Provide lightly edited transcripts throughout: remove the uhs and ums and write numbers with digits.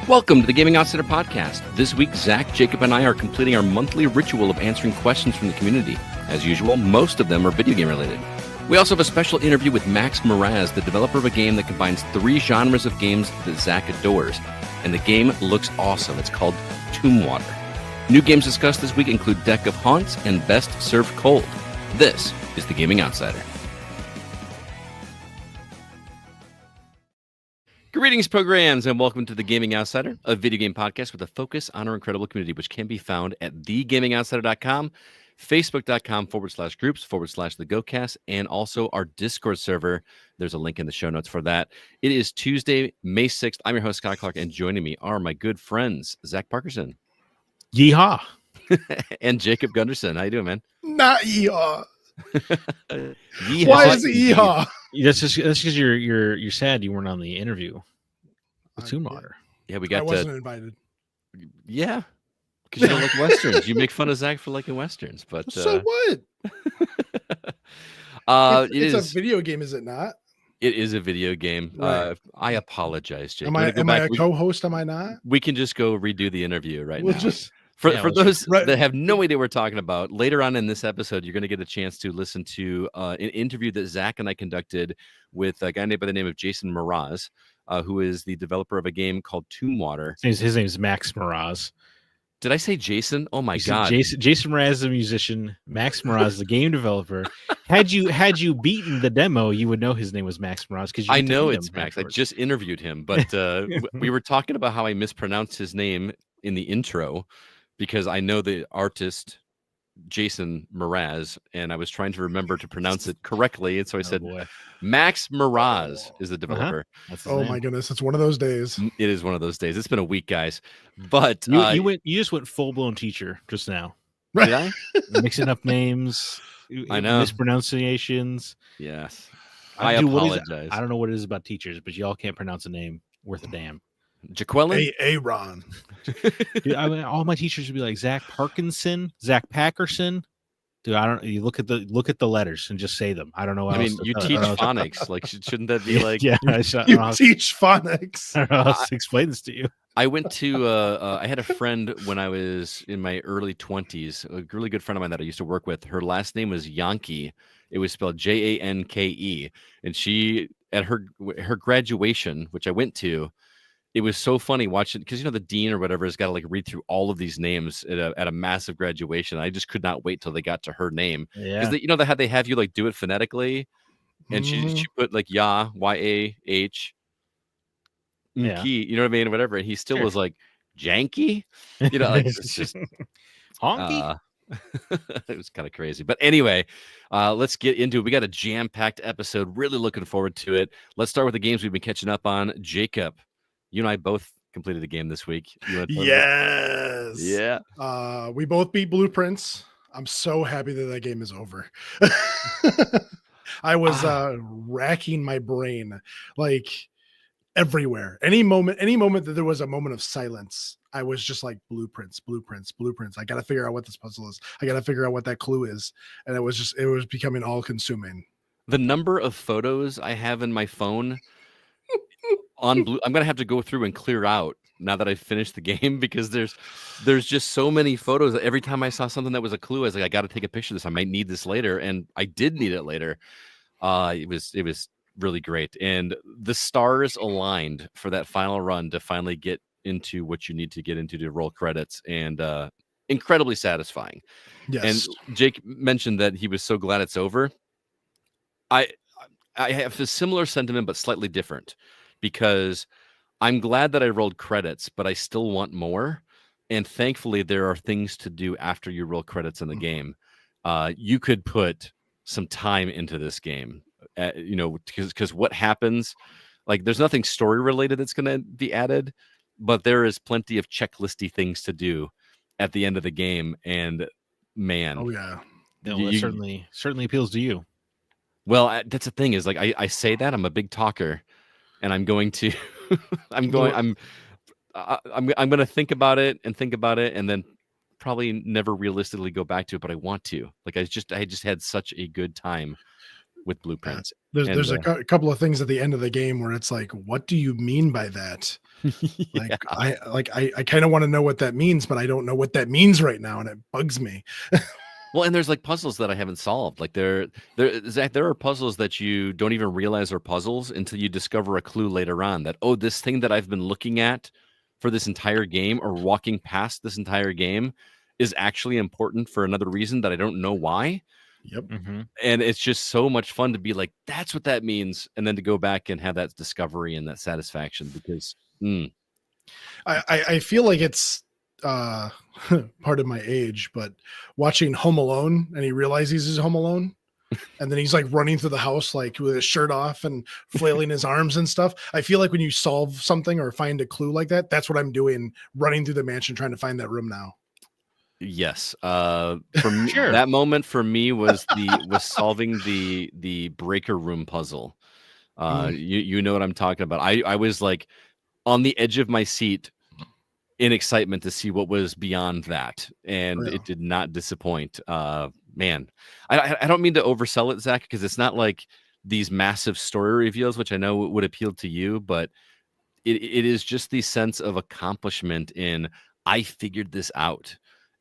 Welcome to the Gaming Outsider Podcast. This week, Zack, Jacob, and I are completing our monthly ritual of answering questions from the community. As usual, most of them are video game related. We also have a special interview with Max Mraz, the developer of a game that combines 3 genres of games that Zack adores. And the game looks awesome. It's called Tombwater. New games discussed this week include Deck of Haunts and Best Served Cold. This is the Gaming Outsider. Greetings, programs, and welcome to the Gaming Outsider, a video game podcast with a focus on our incredible community, which can be found at thegamingoutsider.com, facebook.com/groups/the GoCast, and also our Discord server. There's a link in the show notes for that. It is Tuesday, May 6th. I'm your host, Scott Clark, and joining me are my good friends, Zack Parkerson. Yeehaw. And Jacob Gunderson. How you doing, man? Not yeehaw. Yeehaw. Why is it yeehaw? That's because you're sad you weren't on the interview with Tombwater. Yeah, we got. I wasn't invited. Yeah, because you don't like westerns. You make fun of Zack for liking westerns, but so what? It's a video game, is it not? It is a video game. Right. I apologize, Jake. Am I a co-host? Am I not? We can just go redo the interview right now. For those that have no idea what we're talking about, later on in this episode, you're going to get a chance to listen to an interview that Zack and I conducted with a guy named by the name of Jason Mraz, who is the developer of a game called Tombwater. His name is Max Mraz. Did I say Jason? Oh my God! Jason Mraz is a musician. Max Mraz is the game developer. Had you beaten the demo, you would know his name was Max Mraz because I know it's Max. Afterwards. I just interviewed him, but we were talking about how I mispronounced his name in the intro. Because I know the artist Jason Mraz, and I was trying to remember to pronounce it correctly, and so I said Max Mraz is the developer. Oh my goodness, it's one of those days. It is one of those days. It's been a week, guys. But you just went full blown teacher just now. Right? Did I? Mixing up names. I know mispronunciations. Yes, I apologize. I don't know what it is about teachers, but y'all can't pronounce a name worth a damn. Jaqueline? Aaron. Dude, I mean, all my teachers would be like Zack Parkinson, Zack Packerson. Dude, I don't. You look at the letters and just say them. I don't know. I mean, you teach phonics. Like, shouldn't that be like? Yeah, you teach phonics. I don't know how to explain this to you. I went to. I had a friend when I was in my early 20s. A really good friend of mine that I used to work with. Her last name was Yankee. It was spelled Janke, and she at her graduation, which I went to. It was so funny watching because the dean or whatever has got to like read through all of these names at a massive graduation. I just could not wait till they got to her name because they have you like do it phonetically, and she put like Y-A-H, key, you know what I mean, whatever. And he still was like Janky, like it's just honky. It was kind of crazy, but anyway, let's get into it. We got a jam-packed episode. Really looking forward to it. Let's start with the games we've been catching up on. Jacob. You and I both completed a game this week. Yes. Yeah. We both beat Blueprints. I'm so happy that game is over. I was racking my brain like everywhere. Any moment that there was a moment of silence, I was just like blueprints. I got to figure out what this puzzle is. I got to figure out what that clue is. And it was becoming all consuming. The number of photos I have in my phone on blue, I'm gonna have to go through and clear out now that I've finished the game because there's just so many photos that every time I saw something that was a clue, I was like, I got to take a picture of this. I might need this later, and I did need it later. It was really great, and the stars aligned for that final run to finally get into what you need to get into to roll credits, and incredibly satisfying. Yes. And Jake mentioned that he was so glad it's over. I have a similar sentiment, but slightly different. Because I'm glad that I rolled credits, but I still want more. And thankfully, there are things to do after you roll credits in the game. You could put some time into this game, because what happens, like there's nothing story related that's going to be added, but there is plenty of checklisty things to do at the end of the game. And man, oh yeah, that certainly appeals to you. Well, that's the thing is like I say that I'm a big talker. And I'm going to, I'm going to think about it, and then probably never realistically go back to it. But I want to. Like I just had such a good time with blueprints. There's a couple of things at the end of the game where it's like, what do you mean by that? Like Yeah. I kind of want to know what that means, but I don't know what that means right now, and it bugs me. Well, and there's like puzzles that I haven't solved. Like Zach, there are puzzles that you don't even realize are puzzles until you discover a clue later on that, oh, this thing that I've been looking at for this entire game or walking past this entire game is actually important for another reason that I don't know why. Yep. Mm-hmm. And it's just so much fun to be like, that's what that means. And then to go back and have that discovery and that satisfaction because I feel like it's part of my age, but watching Home Alone and he realizes he's Home Alone. And then he's like running through the house, like with his shirt off and flailing his arms and stuff. I feel like when you solve something or find a clue like that, that's what I'm doing, running through the mansion, trying to find that room now. yes. For me, Sure. that moment for me was solving the breaker room puzzle. You know what I'm talking about. I was like on the edge of my seat in excitement to see what was beyond that, and it did not disappoint. Man, I don't mean to oversell it, Zach, because it's not like these massive story reveals, which I know would appeal to you, but it is just the sense of accomplishment in I figured this out.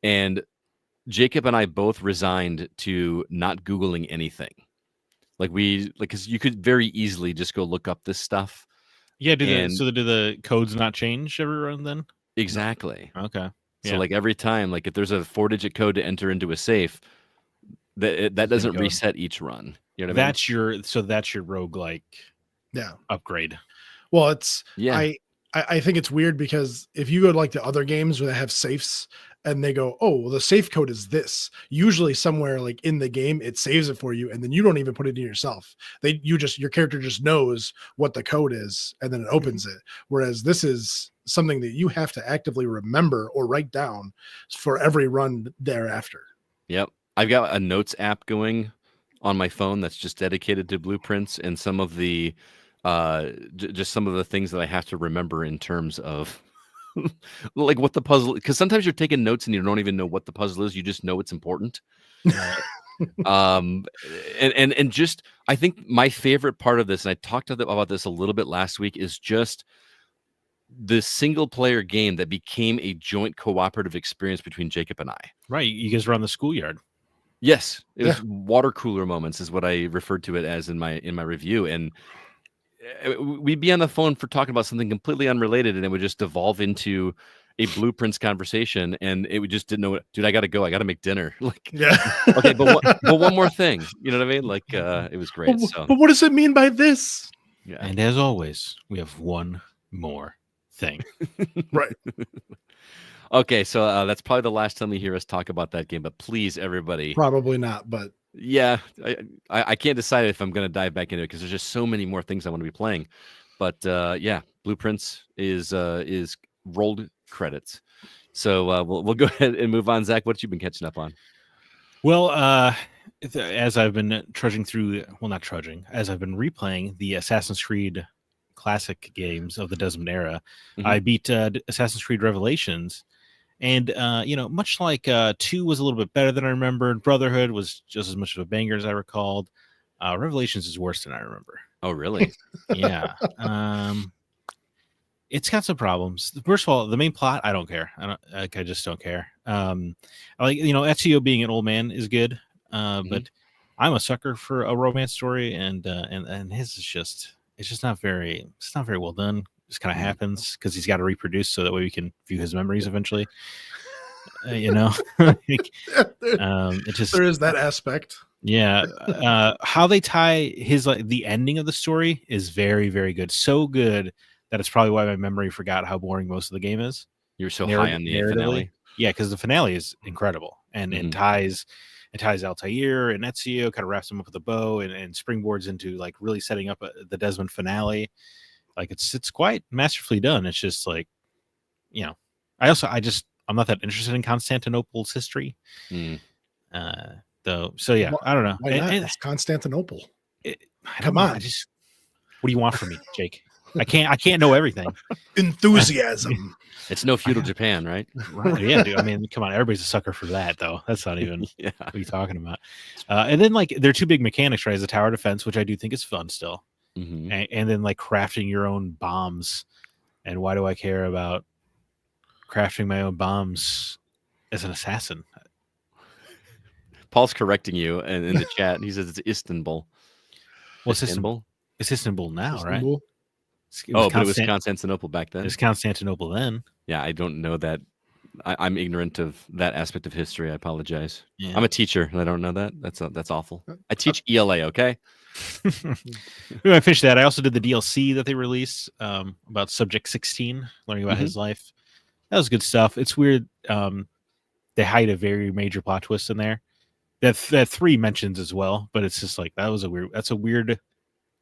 And Jacob and I both resigned to not Googling anything. Because you could very easily just go look up this stuff. Yeah, do the codes not change every run then? Exactly. No. Okay. So like every time, like if there's a 4-digit code to enter into a safe, that doesn't reset each run. You know what I mean? That's your roguelike upgrade. Well, I think it's weird because if you go to like the other games where they have safes and they go, oh, well, the safe code is this, usually somewhere like in the game, it saves it for you. And then you don't even put it in yourself. Your character just knows what the code is and then it opens it. Whereas this is something that you have to actively remember or write down for every run thereafter. Yep. I've got a notes app going on my phone that's just dedicated to blueprints and some of the just some of the things that I have to remember in terms of like what the puzzle, because sometimes you're taking notes and you don't even know what the puzzle is, you just know it's important. And just I think my favorite part of this, and I talked about this a little bit last week, is just the single player game that became a joint cooperative experience between Jacob and I. Right, you guys were on the schoolyard. Yes, it was water cooler moments is what I referred to it as in my review. And we'd be on the phone for talking about something completely unrelated, and it would just devolve into a blueprints conversation, and we just didn't know what. Dude, I got to go. I got to make dinner. Like, okay, but one more thing. You know what I mean? Like, it was great. But what does it mean by this? Yeah. And as always, we have one more thing. Right. Okay, so that's probably the last time you hear us talk about that game. But please, everybody, probably not. But yeah, I can't decide if I'm going to dive back into it because there's just so many more things I want to be playing. But yeah, Blueprints is rolled credits. So we'll go ahead and move on. Zach, what you been catching up on? Well, as I've been trudging through, not trudging, as I've been replaying the Assassin's Creed classic games of the Desmond era, I beat Assassin's Creed Revelations. And, much like 2 was a little bit better than I remembered, Brotherhood was just as much of a banger as I recalled. Revelations is worse than I remember. Oh, really? Yeah. It's got some problems. First of all, the main plot, I don't care. I just don't care. Ezio being an old man is good, but I'm a sucker for a romance story, and his is just not very well done. Just kind of happens because he's got to reproduce so that way we can view his memories eventually. It just, there is that aspect. Yeah. How they tie his the ending of the story is very, very good. So good that it's probably why my memory forgot how boring most of the game is. You're so high on the finale. Yeah, because the finale is incredible and it ties Altair and Ezio, kind of wraps them up with a bow and springboards into like really setting up the Desmond finale. Like it's quite masterfully done. It's just like, I'm not that interested in Constantinople's history. Though. So yeah, I don't know. Why not? It's Constantinople. Come on. What do you want from me, Jake? I can't know everything. Enthusiasm. It's no feudal Japan, right? Right. Yeah, dude. I mean, come on, everybody's a sucker for that, though. That's not even Yeah. what are you talking about? And then like there are two big mechanics, right? Is the tower defense, which I do think is fun still, and then like crafting your own bombs. And why do I care about crafting my own bombs as an assassin? Paul's correcting you and in the chat. He says it's Istanbul. Well, Istanbul? it's Istanbul now, right? Istanbul. But it was Constantinople back then. It's Constantinople then. Yeah, I don't know that. I'm ignorant of that aspect of history. I apologize. Yeah. I'm a teacher and I don't know that. That's awful. I teach ELA, okay? I finished that. I also did the DLC that they released about Subject 16, learning about his life. That was good stuff. It's weird. They hide a very major plot twist in there. That 3 mentions as well, but it's just like that's a weird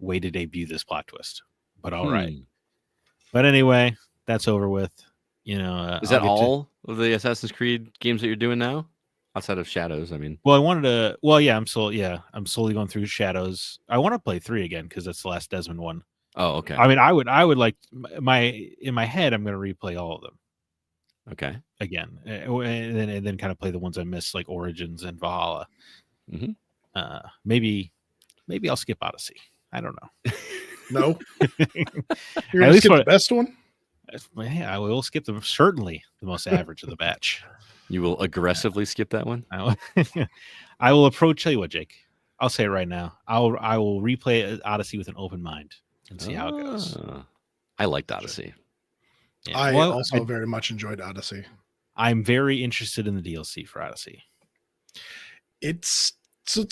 way to debut this plot twist. But all right. But anyway, that's over with. You know, is that all of the Assassin's Creed games that you're doing now, outside of Shadows? I mean, well, I wanted to. Well, yeah, I'm slowly going through Shadows. I want to play 3 again because that's the last Desmond one. Oh, okay. I mean, I would like in my head, I'm going to replay all of them. Okay. Again, and then kind of play the ones I missed, like Origins and Valhalla. Maybe I'll skip Odyssey. I don't know. No, you're gonna skip the best one. Yeah, I will skip them. Certainly, the most average of the batch. You will aggressively skip that one. I will approach. Tell you what, Jake. I'll say it right now. I will replay Odyssey with an open mind and see how it goes. I liked Odyssey. Yeah. I also very much enjoyed Odyssey. I'm very interested in the DLC for Odyssey. It's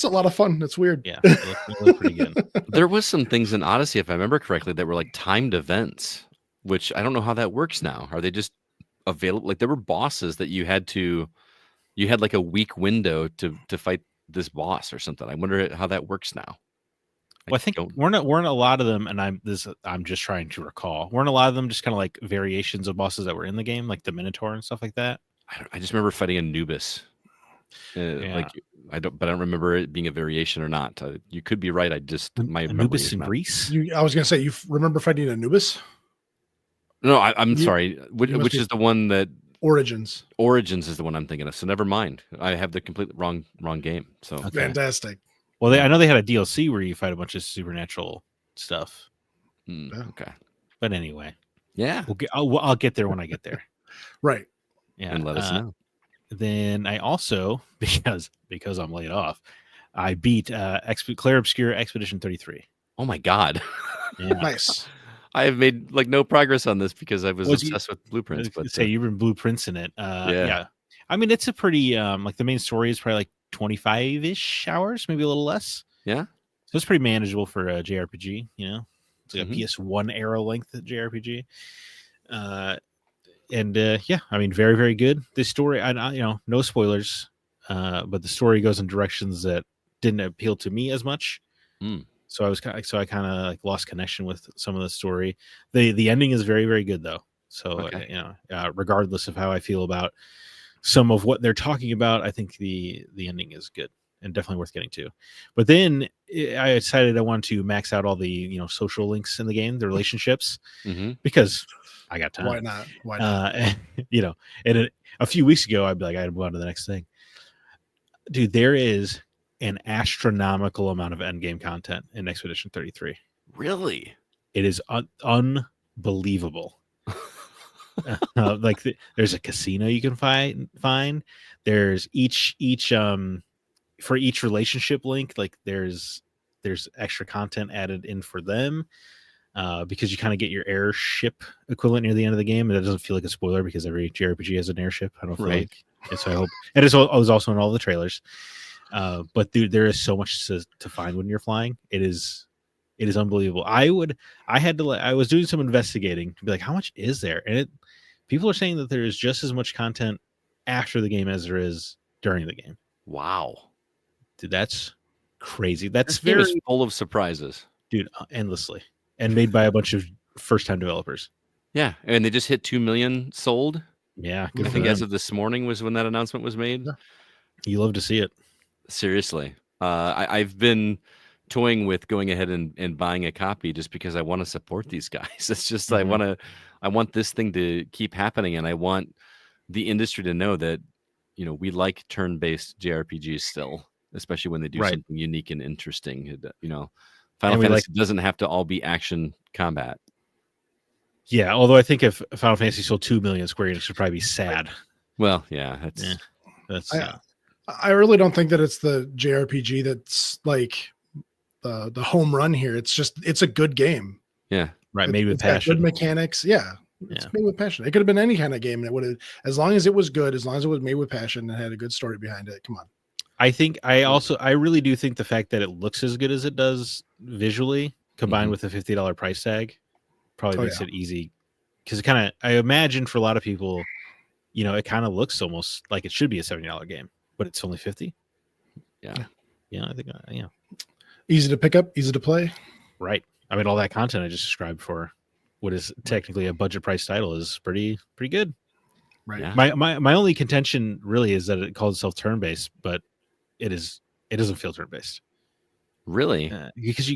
a lot of fun. It's weird. Yeah, it looked pretty good. There was some things in Odyssey, if I remember correctly, that were like timed events, which I don't know how that works now. Are they just available? Like there were bosses that you had like a week window to fight this boss or something. I wonder how that works now. Well, I think weren't a lot of them, and I'm just trying to recall. Weren't a lot of them just kind of like variations of bosses that were in the game, like the Minotaur and stuff like that? I just remember fighting Anubis. Like I don't remember it being a variation or not. You could be right. My Anubis in Greece. I was gonna say you remember fighting Anubis. No, I'm sorry. Which is the one that Origins? Origins is the one I'm thinking of. So never mind. I have the completely wrong game. So Okay. Fantastic. Well, I know they had a DLC where you fight a bunch of supernatural stuff. Okay. But anyway, yeah, I'll get there when I get there. Right. Yeah, and let us know. Then I also because I'm laid off, I beat Clair Obscure Expedition 33. Oh my god! Yeah. Nice. I have made like no progress on this because I was obsessed with blueprints. But say you've been blueprints in it. Yeah. I mean, it's a pretty like the main story is probably like 25-ish hours, maybe a little less. Yeah. So it's pretty manageable for a JRPG. You know, it's like a PS1 era length JRPG. Yeah, I mean, very, very good. The story, no spoilers, but the story goes in directions that didn't appeal to me as much. So I kind of like lost connection with some of the story. The ending is very, very good though. So regardless of how I feel about some of what they're talking about, I think the ending is good and definitely worth getting to. But then I decided I wanted to max out all the social links in the game, the relationships, because I got time. Why not? And a few weeks ago, I'd be like, I'd move on to the next thing. Dude, there is an astronomical amount of endgame content in Expedition 33. Really? It is unbelievable. There's a casino you can find. There's each for each relationship link, like there's extra content added in for them. Because you kind of get your airship equivalent near the end of the game, and that doesn't feel like a spoiler because every JRPG has an airship. I don't feel like, and so I hope it is. I was also in all the trailers, but dude, there is so much to find when you're flying. It is unbelievable. I was doing some investigating to be like, how much is there? And people are saying that there is just as much content after the game as there is during the game. Wow, dude, that's crazy. That's this game is full of surprises, dude, endlessly. And made by a bunch of first-time developers. Yeah, and they just hit 2 million sold. Yeah, I think as of this morning was when that announcement was made. Yeah. You love to see it. Seriously, I've been toying with going ahead and buying a copy just because I want to support these guys. It's just Mhm. I want this thing to keep happening, and I want the industry to know that we like turn-based JRPGs still, especially when they do Right. something unique and interesting. Final And we like, Fantasy doesn't have to all be action combat. yeah. Although I think if Final Fantasy sold 2 million, Square Enix would probably be sad. Well, yeah, that's Yeah, that's I really don't think that it's the JRPG that's like the home run here. It's a good game. yeah. right. Made with It's got good passion. mechanics. Yeah. It's Yeah. made with passion. It could have been any kind of game, and it would have, as long as it was good, as long as it was made with passion and had a good story behind it. Come on. I think I really do think the fact that it looks as good as it does visually, combined Mhm. with the $50 price tag, probably Oh, makes yeah. it easy. Because I imagine for a lot of people, it kind of looks almost like it should be a $70 game, but it's only 50. Yeah. Yeah, I think Easy to pick up, easy to play. right. I mean, all that content I just described for what is technically a budget price title is pretty good. Right. Yeah. My only contention really is that it calls itself turn based, but it doesn't feel turn based. Really? Because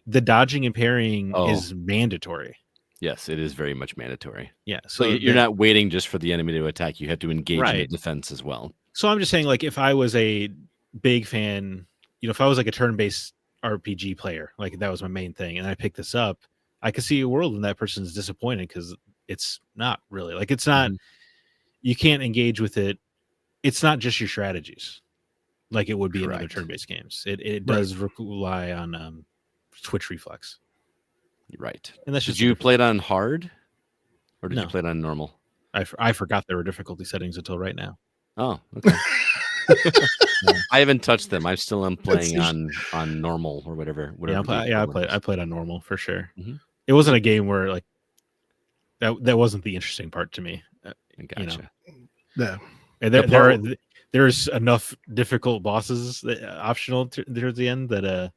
the dodging and parrying Oh. is mandatory. Yes, it is very much mandatory. Yeah, So you're not waiting just for the enemy to attack. You have to engage in the Right. defense as well. So I'm just saying, like, if I was a big fan, if I was like a turn-based RPG player, like that was my main thing, and I picked this up, I could see a world when that person's disappointed because it's not really like it's not. Mhm. You can't engage with it. It's not just your strategies, like it would be in other Correct. turn-based games. It does rely on twitch reflex. Right. And that's Did just you play it on hard, or did No. you play it on normal? I forgot there were difficulty settings until right now. Oh, okay. I haven't touched them. I still am playing on normal or whatever. Yeah, I equivalent played on normal for sure. Mhm. It wasn't a game where like that wasn't the interesting part to me. is. I gotcha. Yeah. And there's enough difficult bosses optional towards the end that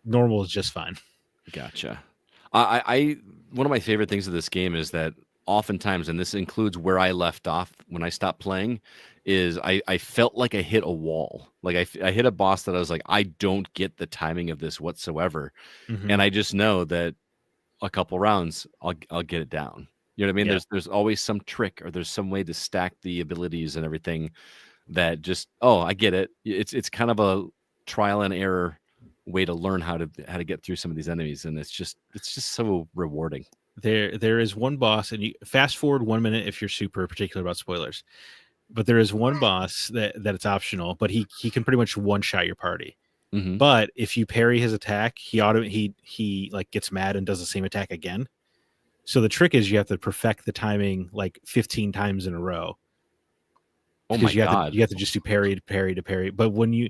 normal is just fine. Gotcha. I one of my favorite things of this game is that oftentimes, and this includes where I left off when I stopped playing, is I felt like I hit a wall. Like I hit a boss that I was like, I don't get the timing of this whatsoever, Mhm. and I just know that a couple rounds I'll get it down. You know what I mean? Yeah. There's always some trick, or there's some way to stack the abilities and everything that just I get it. It's kind of a trial and error way to learn how to get through some of these enemies, and it's just so rewarding. There is one boss, and you fast forward 1 minute if you're super particular about spoilers. But there is one boss that it's optional, but he can pretty much one shot your party. Mhm. But if you parry his attack, he like gets mad and does the same attack again. So the trick is you have to perfect the timing like 15 times in a row. Oh my god! You have to just do parry to parry to parry. But when you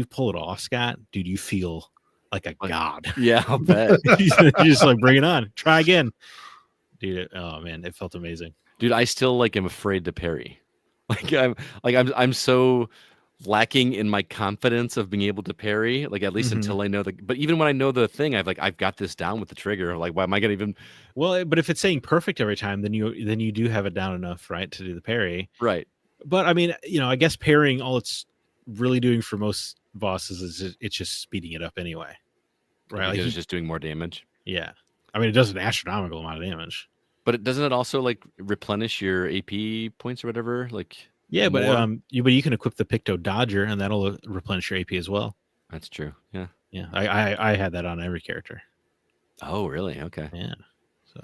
pull it off, Scott, dude, you feel like a god. Yeah, I'll bet. You just like bring it on. Try again, dude. Oh man, it felt amazing, Dude, I still am afraid to parry. I'm so lacking in my confidence of being able to parry. Like at least Mhm. until I know but even when I know the thing, I've got this down with the trigger. Like, why am I gonna even? Well, but if it's saying perfect every time, then you do have it down enough, right, to do the parry. Right. But I mean, I guess parrying, all it's really doing for most bosses is it's just speeding it up anyway, right? Because Like it's just doing more damage. yeah. I mean, it does an astronomical amount of damage. But doesn't it also like replenish your AP points or whatever? Like Yeah, but more? you can equip the Picto Dodger, and that'll replenish your AP as well. That's true. Yeah. Yeah, I had that on every character. Oh, really? Okay. Yeah. So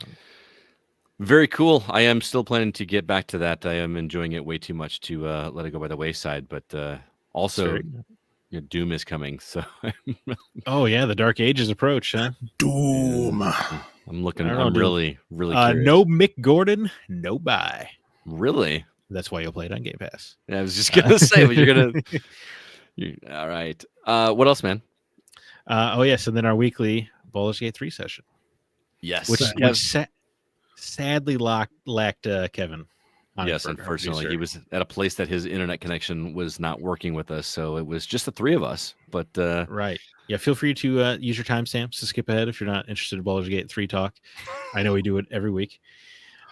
Very cool. I am still planning to get back to that. I am enjoying it way too much to let it go by the wayside. But also, Doom is coming, so oh yeah, the Dark Ages approach, huh? Doom. I'm looking. I don't know, I'm really curious. no Mick Gordon, no buy. Really? That's why you'll play it on Game Pass. Yeah, I was just gonna say, but you're gonna. All right. What else, man? Oh yes, and then our weekly Baldur's Gate 3 session, Yes. which sadly lacked Kevin. Yes, unfortunately, he was at a place that his internet connection was not working with us, so it was just the three of us. But right, yeah. Feel free to use your timestamps to skip ahead if you're not interested in Baldur's Gate 3 talk. I know we do it every week.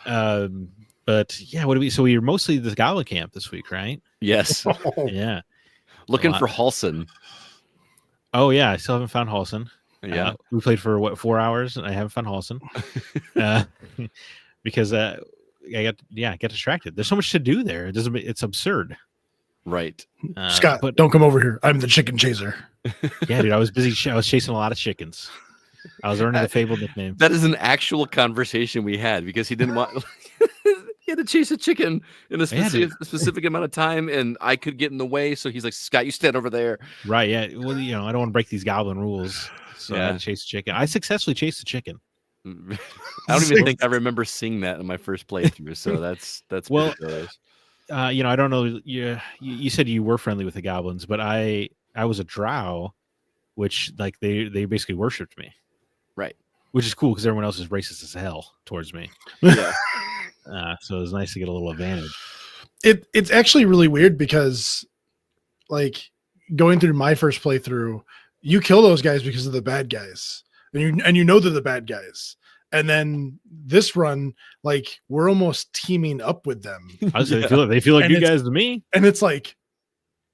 But yeah, so we were mostly the Goblin Camp this week, right? yes, Yeah, looking for Halson. Oh yeah, I still haven't found Halson. Yeah. We played for what 4 hours, and I haven't found Halson because I get distracted. There's so much to do there. It's absurd. Right. Scott, but don't come over here. I'm the chicken chaser. yeah, dude, I was busy. I was chasing a lot of chickens. I was earning the fabled nickname. That is an actual conversation we had because he didn't want. He had to chase a chicken in a specific amount of time, and I could get in the way. So he's like, "Scott, you stand over there." Right? Yeah. Well, I don't want to break these goblin rules, so I had to chase the chicken. I successfully chased the chicken. I don't even think I remember seeing that in my first playthrough. So that's well. ridiculous. I don't know. You said you were friendly with the goblins, but I was a drow, which like they basically worshipped me. Right. Which is cool because everyone else is racist as hell towards me. Yeah. So it was nice to get a little advantage. It's actually really weird because, like, going through my first playthrough, you kill those guys because of the bad guys, and you know they're the bad guys. And then this run, like, we're almost teaming up with them. I was they feel like you guys to me, and it's like,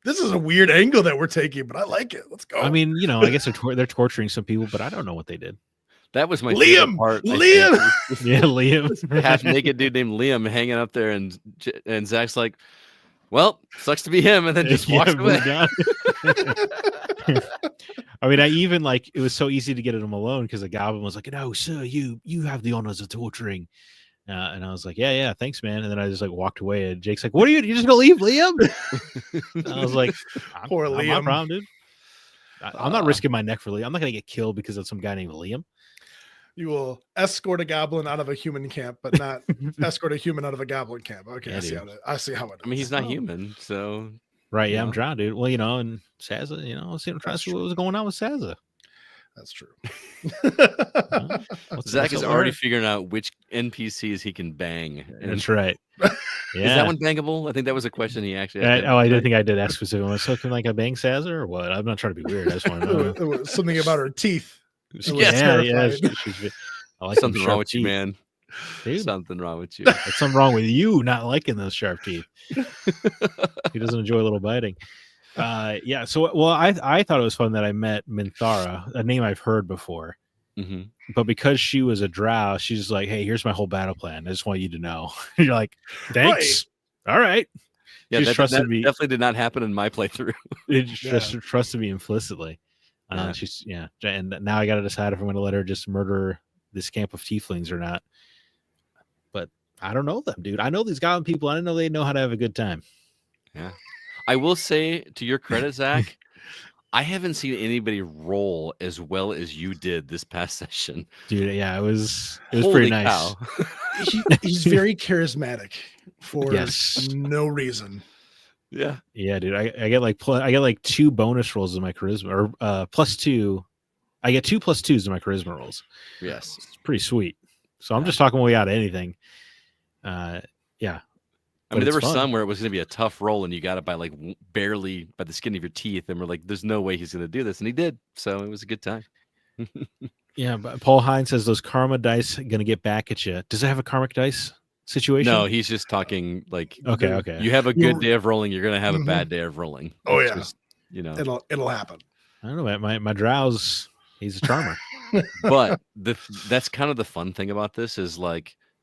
this is a weird angle that we're taking, but I like it. Let's go. I mean, I guess they're torturing some people, but I don't know what they did. That was my Liam. Part. Liam, yeah, Liam, half naked dude named Liam hanging up there, and Zach's like, "Well, sucks to be him," and then just walks away. I mean, I even it was so easy to get him alone because the goblin was like, "No, sir, you have the honors of torturing." And I was like, yeah, thanks, man. And then I just walked away. And Jake's like, "What are you just gonna leave, Liam?" I was like, "Poor Liam, my problem, dude. I'm not risking my neck for Liam. I'm not gonna get killed because of some guy named Liam." You will escort a goblin out of a human camp, but not escort a human out of a goblin camp. Okay, yeah, I see how it is. I mean, he's not human, so right. Yeah, I'm drowned, dude. Well, and Saza, I was trying to see what was going on with Saza. That's true. Zach is already figuring out which NPCs he can bang. That's right. Yeah. Is that one bangable? I think that was a question he actually asked. I didn't think I did ask specifically. So can I bang Saza or what? I'm not trying to be weird. I just want to know. It was something about her teeth. Yeah. I like something wrong with teeth. You, man. Dude, something wrong with you. It's something wrong with you not liking those sharp teeth. He doesn't enjoy a little biting. Yeah. So, I thought it was fun that I met Minthara, a name I've heard before. Mm-hmm. But because she was a drow, she's just like, "Hey, here's my whole battle plan. I just want you to know." You're like, "Thanks. Right. All right." Yeah, that definitely did not happen in my playthrough. It just trusted me implicitly. And now I got to decide if I'm going to let her just murder this camp of tieflings or not. But I don't know them, dude. I know these goblin people. I didn't know they know how to have a good time. Yeah, I will say to your credit, Zach, I haven't seen anybody roll as well as you did this past session, dude. Yeah, it was pretty nice. He's very charismatic for no reason. Yeah, dude. I get 2 bonus rolls in my charisma, or +2. I get 2 +2s in my charisma rolls. Yes, it's pretty sweet. So I'm just talking my way out of anything. Yeah. I mean, there were some where it was going to be a tough roll, and you got it by barely by the skin of your teeth, and we're like, "There's no way he's going to do this," and he did. So it was a good time. Yeah, but Paul Hines says those karma dice going to get back at you. Does it have a karmic dice situation? No, he's just talking okay. You have a good day of rolling, you're gonna have a bad day of rolling. Oh yeah, just, it'll happen. I don't know, my drow's he's a charmer. But that's kind of the fun thing about this is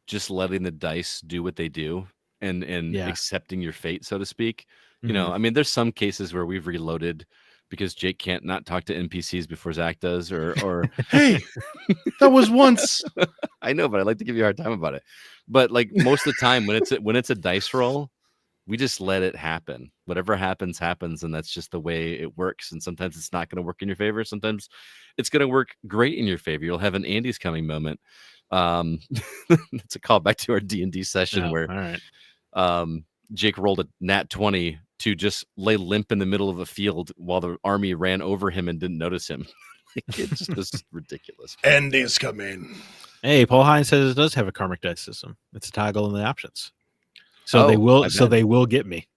just letting the dice do what they do and accepting your fate, so to speak. You know, I mean, there's some cases where we've reloaded because Jake can't not talk to NPCs before Zach does, or hey, that was once. I know, but I like to give you a hard time about it. But most of the time when it's a dice roll, we just let it happen. Whatever happens, and that's just the way it works. And sometimes it's not going to work in your favor. Sometimes it's going to work great in your favor. You'll have an Andy's coming moment. It's a call back to our D&D session where all right. Jake rolled a nat 20 to just lay limp in the middle of a field while the army ran over him and didn't notice him. It just was ridiculous. Andy's coming. Hey, Paul Hines says it does have a karmic dice system. It's a toggle in the options. So they will. So they will get me.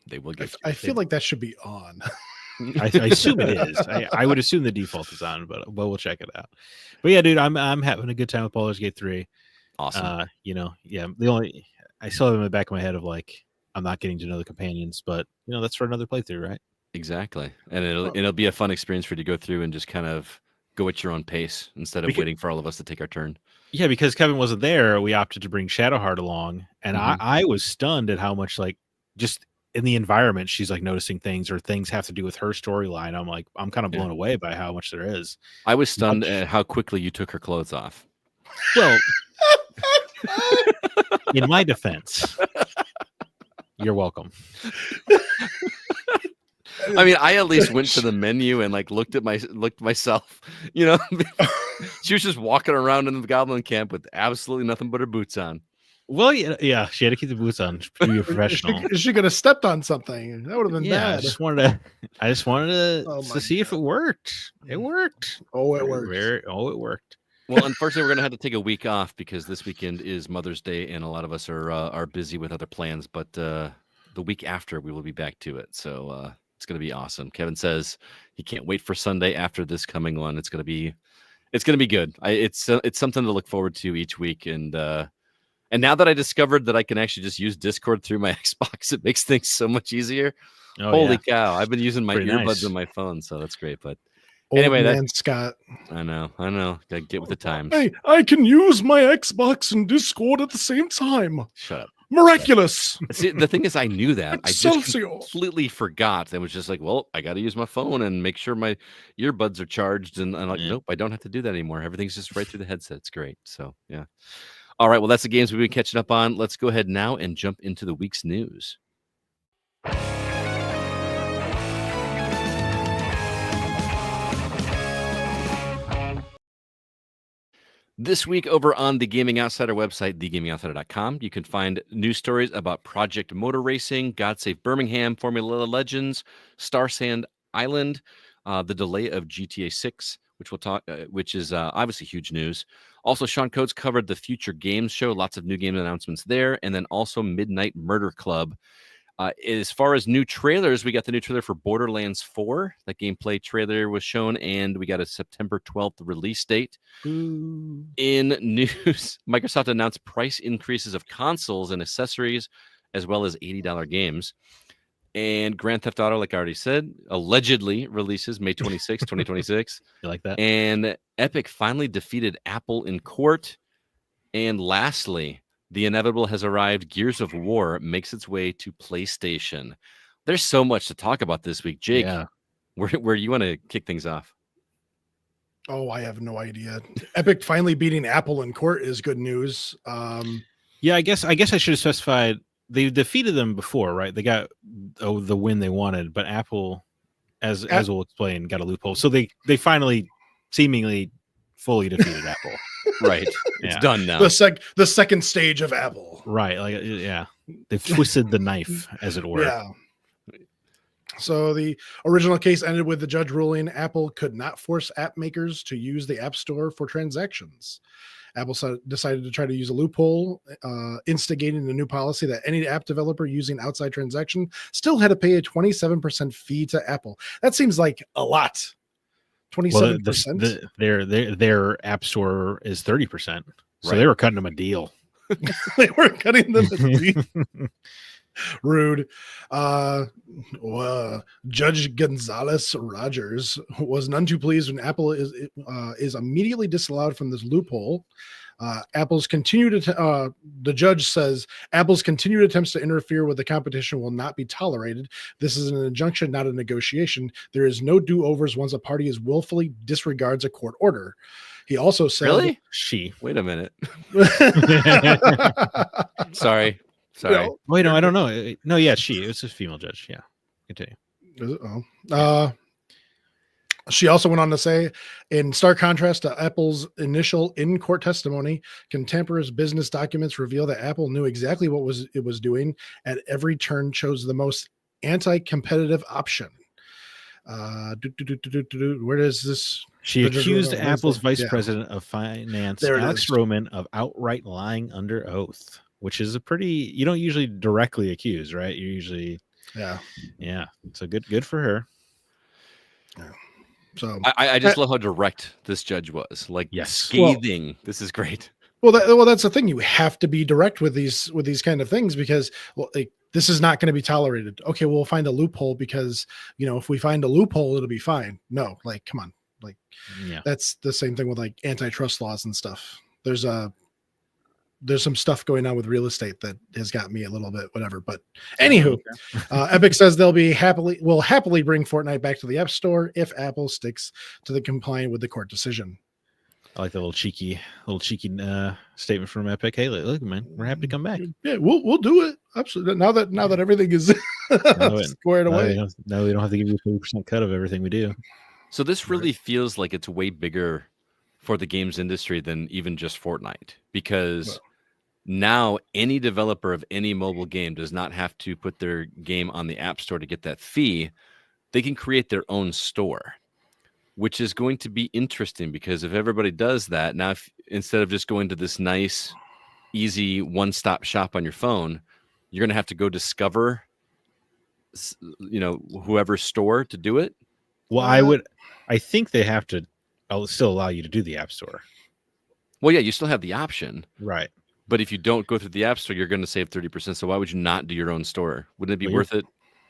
They will get. I feel like that should be on. I assume it is. I would assume the default is on, but we'll check it out. But yeah, dude, I'm having a good time with Baldur's Gate 3. Awesome. I still have in the back of my head of I'm not getting to know the companions, but that's for another playthrough, right? Exactly. And it'll be a fun experience for you to go through and just kind of go at your own pace instead of waiting for all of us to take our turn. Yeah, because Kevin wasn't there, we opted to bring Shadowheart along, and I was stunned at how much, like, just in the environment, she's like noticing things, or things have to do with her storyline. I'm kind of blown away by how much there is. I was stunned at how quickly you took her clothes off. Well, in my defense, you're welcome. I mean, I at least went to the menu and like looked myself, you know. She was just walking around in the goblin camp with absolutely nothing but her boots on. Well, yeah, she had to keep the boots on to be a professional. Is she gonna stepped on something? That would have been bad. I just wanted to see if it worked. It worked. Oh, it worked. It worked. Well, unfortunately, we're gonna have to take a week off because this weekend is Mother's Day, and a lot of us are busy with other plans. But the week after, we will be back to it. So it's gonna be awesome. Kevin says he can't wait for Sunday after this coming one. It's gonna be good. It's something to look forward to each week, and now that I discovered that I can actually just use Discord through my Xbox, it makes things so much easier. Holy cow! I've been using my earbuds on my phone, so that's great. But anyway, Scott. I know. Gotta get with the times. Hey, I can use my Xbox and Discord at the same time. Shut up. Miraculous. See, the thing is, I knew that. Excelsior. I just completely forgot. It was just like, well, I got to use my phone and make sure my earbuds are charged. And I'm like, nope, I don't have to do that anymore. Everything's just right through the headset. It's great. So, yeah. All right. Well, that's the games we've been catching up on. Let's go ahead now and jump into the week's news. This week over on the Gaming Outsider website, thegamingoutsider.com, you can find news stories about Project Motor Racing, God Save Birmingham, Formula Legends, Star Sand Island, the delay of GTA 6, which is obviously huge news. Also, Sean Coates covered the Future Games show, lots of new game announcements there, and then also Midnight Murder Club. As far as new trailers, we got the new trailer for Borderlands 4. That gameplay trailer was shown, and we got a September 12th release date. Ooh. In news, Microsoft announced price increases of consoles and accessories, as well as $80 games. And Grand Theft Auto, like I already said, allegedly releases May 26, 2026. You like that? And Epic finally defeated Apple in court. And lastly, the inevitable has arrived. Gears of War makes its way to PlayStation. There's so much to talk about this week. Jake, where you want to kick things off? Oh, I have no idea. Epic finally beating Apple in court is good news. Yeah, I guess I should have specified they defeated them before, right? They got the win they wanted, but Apple, as we'll explain, got a loophole. So they finally seemingly fully defeated Apple. Right. It's done now. The second stage of Apple. Right. Like, yeah. They've twisted the knife, as it were. Yeah. So the original case ended with the judge ruling Apple could not force app makers to use the App Store for transactions. Apple decided to try to use a loophole, instigating a new policy that any app developer using outside transaction still had to pay a 27% fee to Apple. That seems like a lot. 27%. Well, their app store is 30%. So they were cutting them a deal. They were cutting them a deal. Rude. Judge Gonzalez Rogers was none too pleased when Apple is immediately disallowed from this loophole. The judge says Apple's continued attempts to interfere with the competition will not be tolerated. This is an injunction, not a negotiation. There is no do-overs once a party is willfully disregards a court order. He also said, "Really? Wait a minute. Sorry. No. Wait, no, I don't know. No, yeah, she. It's a female judge. Yeah, continue. Is it? She also went on to say, in stark contrast to Apple's initial in-court testimony, contemporaneous business documents reveal that Apple knew exactly what it was doing at every turn, chose the most anti-competitive option. Where does this? She accused Apple's vice president of finance, Alex Roman, of outright lying under oath, which is you don't usually directly accuse, right? You usually, yeah. So good for her. Yeah. So I just love how direct this judge was. Like, scathing. This is great. Well, that's the thing. You have to be direct with these kind of things because, well, like this is not going to be tolerated. Okay, we'll find a loophole because if we find a loophole, it'll be fine. No, like, come on, like Yeah. that's the same thing with like antitrust laws and stuff. There's some stuff going on with real estate that has got me a little bit whatever. But anywho, Epic says will happily bring Fortnite back to the App Store if Apple sticks to the complying with the court decision. I like the little cheeky statement from Epic. Hey, look, man, we're happy to come back. Yeah, we'll do it. Absolutely. Now that everything is squared away. Now we don't have to give you a 30% cut of everything we do. So this really feels like it's way bigger for the games industry than even just Fortnite, because now any developer of any mobile game does not have to put their game on the App Store to get that fee. They can create their own store, which is going to be interesting because if everybody does that, now instead of just going to this nice, easy one-stop shop on your phone, you're going to have to go discover, whoever's store to do it. Well, I think they have to still allow you to do the App Store. Well, yeah, you still have the option. Right. But if you don't go through the App Store, you're going to save 30%. So why would you not do your own store? Wouldn't it be worth it?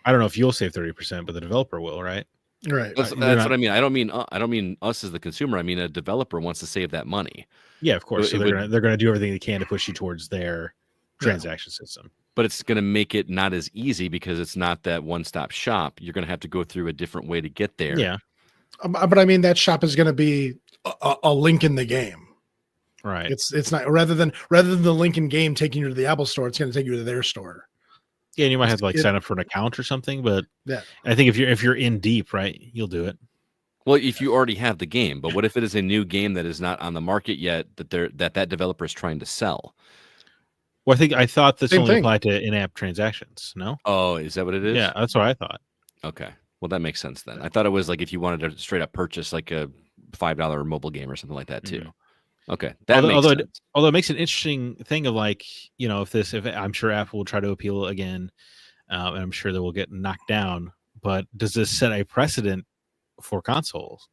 I don't know if you'll save 30%, but the developer will, right? Right. That's what I mean. I don't mean us as the consumer. I mean a developer wants to save that money. Yeah, of course. So they're going to do everything they can to push you towards their transaction system. But it's going to make it not as easy because it's not that one-stop shop. You're going to have to go through a different way to get there. Yeah. But I mean, that shop is going to be a link in the game. Right. It's not rather than the link in game taking you to the Apple Store, it's going to take you to their store. Yeah, and you might have to sign up for an account or something, but yeah, I think if you're in deep, right, you'll do it. Well, if you already have the game, but what if it is a new game that is not on the market yet that developer is trying to sell? Well, I thought this only applied to in-app transactions. No? Oh, is that what it is? Yeah, that's what I thought. Okay, well that makes sense then. I thought it was like if you wanted to straight up purchase like a $5 mobile game or something like that too. Mm-hmm. Okay, that makes sense. Although it makes an interesting thing of if I'm sure Apple will try to appeal again, and I'm sure they will get knocked down. But does this set a precedent for consoles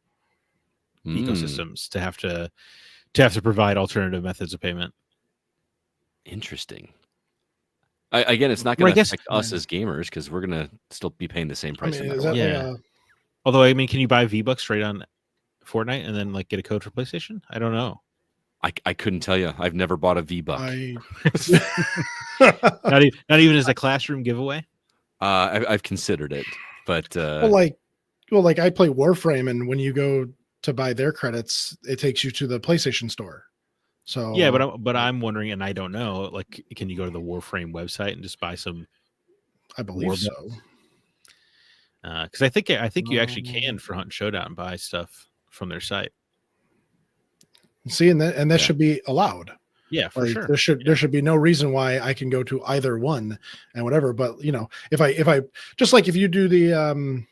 ecosystems to have to provide alternative methods of payment? Interesting. Again, it's not going to affect us as gamers because we're going to still be paying the same price. Although, I mean, can you buy V-Bucks straight on Fortnite and then get a code for PlayStation? I don't know. I couldn't tell you. I've never bought a V-Buck. Not even as a classroom giveaway. I've considered it, but well, I play Warframe, and when you go to buy their credits, it takes you to the PlayStation Store. So yeah, but I'm wondering, and I don't know, can you go to the Warframe website and just buy some? I believe so. Because I think you actually can for Hunt and Showdown buy stuff from their site. See, and that should be allowed. Yeah, for sure. There should be no reason why I can go to either one and whatever. But if I just like if you do the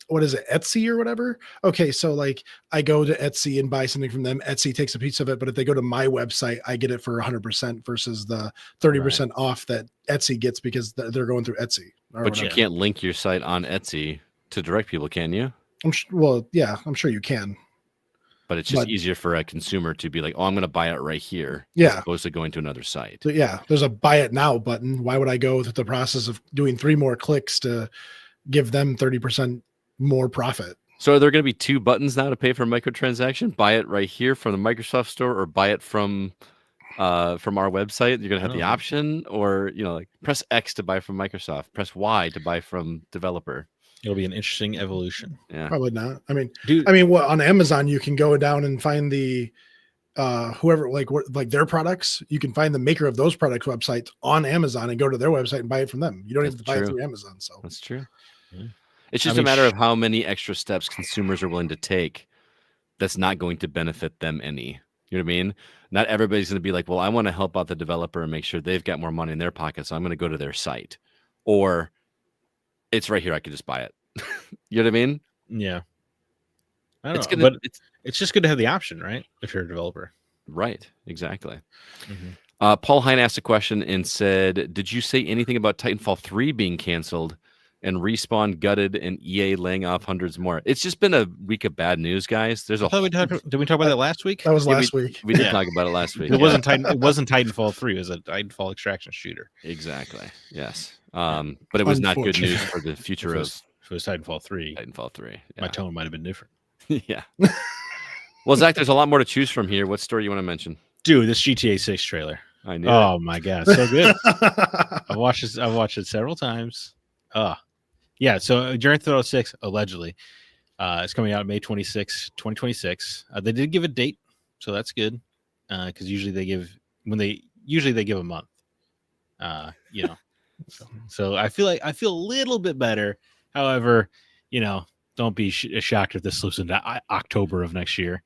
what is it, Etsy or whatever? Okay, so I go to Etsy and buy something from them. Etsy takes a piece of it, but if they go to my website, I get it for 100% versus the 30% off that Etsy gets because they're going through Etsy. But you can't link your site on Etsy to direct people, can you? I'm sure you can. But it's just easier for a consumer to be like, oh, I'm going to buy it right here. Yeah. As opposed to going to another site. So, yeah. There's a buy it now button. Why would I go through the process of doing 3 more clicks to give them 30% more profit? So are there going to be 2 buttons now to pay for a microtransaction? Buy it right here from the Microsoft Store or buy it from our website? You're going to have the option or, press X to buy from Microsoft, press Y to buy from developer. It'll be an interesting evolution. Yeah, probably not. I mean, on Amazon you can go down and find the whoever their products. You can find the maker of those product websites on Amazon and go to their website and buy it from them. You don't have to buy it through Amazon. So that's true. Yeah. It's just a matter of how many extra steps consumers are willing to take. That's not going to benefit them any. You know what I mean? Not everybody's going to be like, well, I want to help out the developer and make sure they've got more money in their pocket, so I'm going to go to their site, or it's right here. I could just buy it. You know what I mean? Yeah. I don't know, but it's just good to have the option, right? If you're a developer. Right. Exactly. Mm-hmm. Paul Hine asked a question and said, did you say anything about Titanfall 3 being canceled? and Respawn gutted, and EA laying off hundreds more. It's just been a week of bad news, guys. There's a did we talk about that last week? That was last week. We did talk about it last week. It wasn't Titanfall 3. It was a Titanfall extraction shooter. Exactly. Yes. But it was not good news for the future of. If it was Titanfall 3. Titanfall 3. Yeah. My tone might have been different. Yeah. Well, Zach, there's a lot more to choose from here. What story you want to mention? Dude, this GTA 6 trailer. I knew. Oh my god, so good. I've watched it several times. Yeah, so Grand Theft Auto 6 allegedly it's coming out May 26, 2026. They did give a date, so that's good. Because usually they give a month. So I feel a little bit better. However, don't be shocked if this slips into October of next year.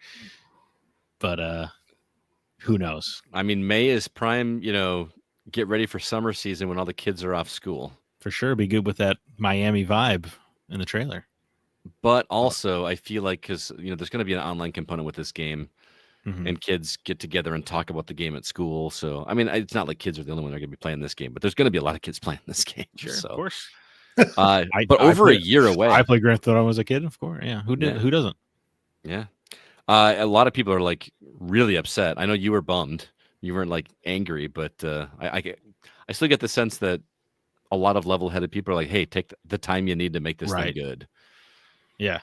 But who knows? I mean, May is prime, get ready for summer season when all the kids are off school. For sure, be good with that Miami vibe in the trailer. But also, I feel like because there's going to be an online component with this game, and kids get together and talk about the game at school. So, I mean, it's not like kids are the only one that are going to be playing this game, but there's going to be a lot of kids playing this game. Sure, so. Of course. But over a year away. I played Grand Theft Auto as a kid, of course. Yeah, who doesn't? Yeah. A lot of people are like really upset. I know you were bummed. You weren't like angry, but I still get the sense that a lot of level-headed people are like, "Hey, take the time you need to make this thing good." Yeah,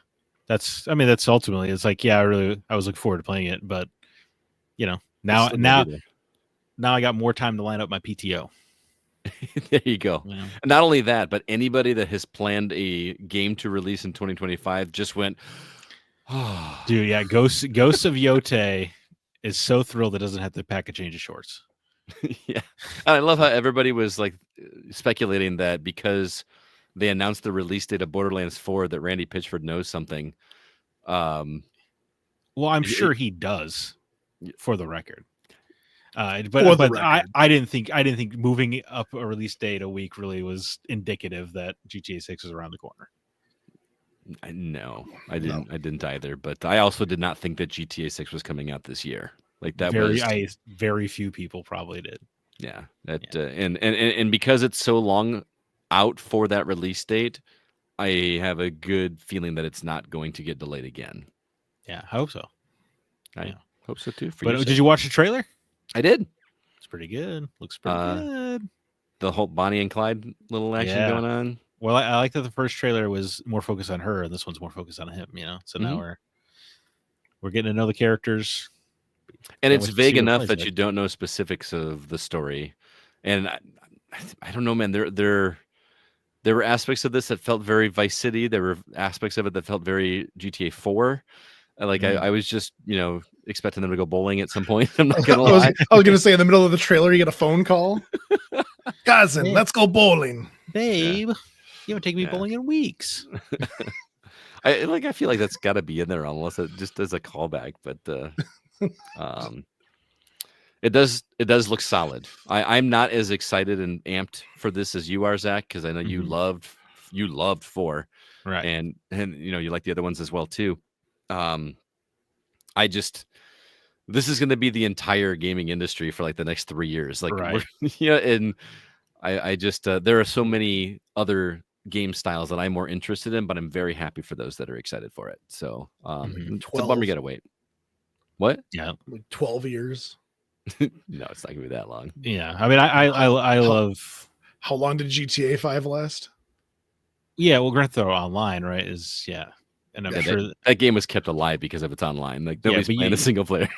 that's ultimately it's like, yeah, I was looking forward to playing it, but now I got more time to line up my PTO. There you go. Yeah. Not only that, but anybody that has planned a game to release in 2025 just went. Dude, yeah, Ghost of Yote is so thrilled it doesn't have to pack a change of shorts. Yeah, I love how everybody was like speculating that because they announced the release date of Borderlands 4 that Randy Pitchford knows something. Well, I'm sure he does, for the record. But I didn't think moving up a release date a week really was indicative that GTA 6 was around the corner. No, I didn't either. But I also did not think that GTA 6 was coming out this year. Like that very few people probably did. Yeah, and because it's so long out for that release date, I have a good feeling that it's not going to get delayed again. Yeah, I hope so. I hope so too. But did you watch the trailer? I did. It's pretty good. Looks pretty good. The whole Bonnie and Clyde little action going on. Well, I like that the first trailer was more focused on her, and this one's more focused on him. So now we're getting to know the characters. And it's vague enough that you don't know specifics of the story. And I don't know, man. There were aspects of this that felt very Vice City. There were aspects of it that felt very GTA 4. I was just, expecting them to go bowling at some point. I'm not gonna lie. I was gonna say in the middle of the trailer, you get a phone call. Cousin, let's go bowling, babe. You haven't taken me bowling in weeks. I feel like that's got to be in there unless it just as a callback. But it does look solid. I'm not as excited and amped for this as you are, Zach, because I know you loved 4, right? And you like the other ones as well too. This is going to be the entire gaming industry for like the next 3 years. Like, right. And I just there are so many other game styles that I'm more interested in, but I'm very happy for those that are excited for it. So it's a bummer you gotta wait. What? Yeah, like 12 years. No, it's not gonna be that long. Yeah, I mean, I love. How long did GTA 5 last? Yeah, well, Grand Theft Auto Online, right? And I'm sure that game was kept alive because of its online. Like nobody's playing a single player.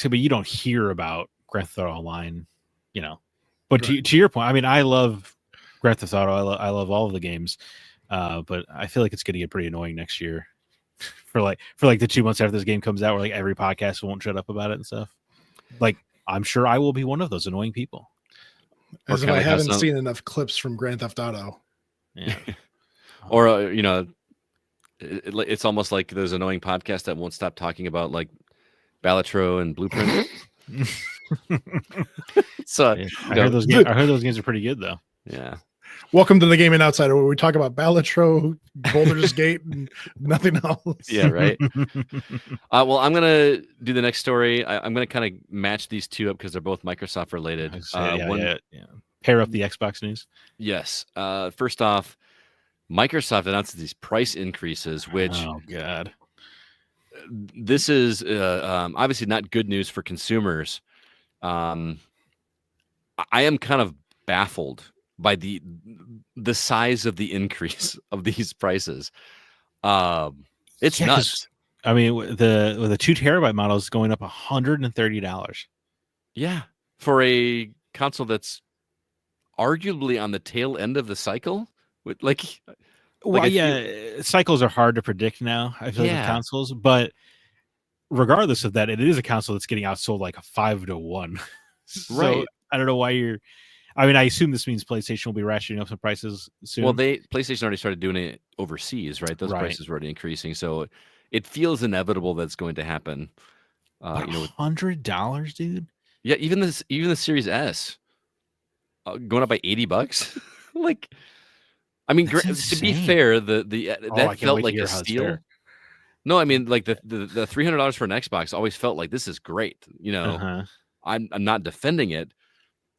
But you don't hear about Grand Theft Auto Online, But to your point, I mean, I love Grand Theft Auto. I love all of the games, but I feel like it's going to get pretty annoying next year. for the 2 months after this game comes out, where like every podcast won't shut up about it and stuff. Like, I'm sure I will be one of those annoying people. As if I haven't seen enough clips from Grand Theft Auto. Yeah. Or it's almost like those annoying podcasts that won't stop talking about like Balatro and Blueprint. So I heard those games are pretty good though. Yeah. Welcome to the Gaming Outsider, where we talk about Balatro, Boulder's Gate, and nothing else. Yeah, right. Well, I'm gonna do the next story. I'm gonna kind of match these two up because they're both Microsoft related. Yeah. Pair up the Xbox news. Yes. First off, Microsoft announces these price increases, which Oh God. this is obviously not good news for consumers. I am kind of baffled by the size of the increase of these prices. It's Yeah, 'cause, nuts. I mean, the 2 terabyte model is going up $130. Yeah, for a console that's arguably on the tail end of the cycle. Like Well, I feel, yeah, cycles are hard to predict now, I feel like, with yeah, consoles, but regardless of that, it is a console that's getting outsold like a 5-1. So, right. I don't know why you're I mean, I assume this means PlayStation will be rationing up some prices Well, soon. PlayStation already started doing it overseas, right? Those Right. prices were already increasing, so it feels inevitable that's going to happen. But You know, $100, dude? yeah, even the Series S going up by $80. Like, I mean, That's to be insane. fair, the Oh, I that can't felt wait to like hear a how it's steal. fair. No, I mean, like the $300 for an Xbox always felt like this is great. You know, Uh-huh. I'm not defending it.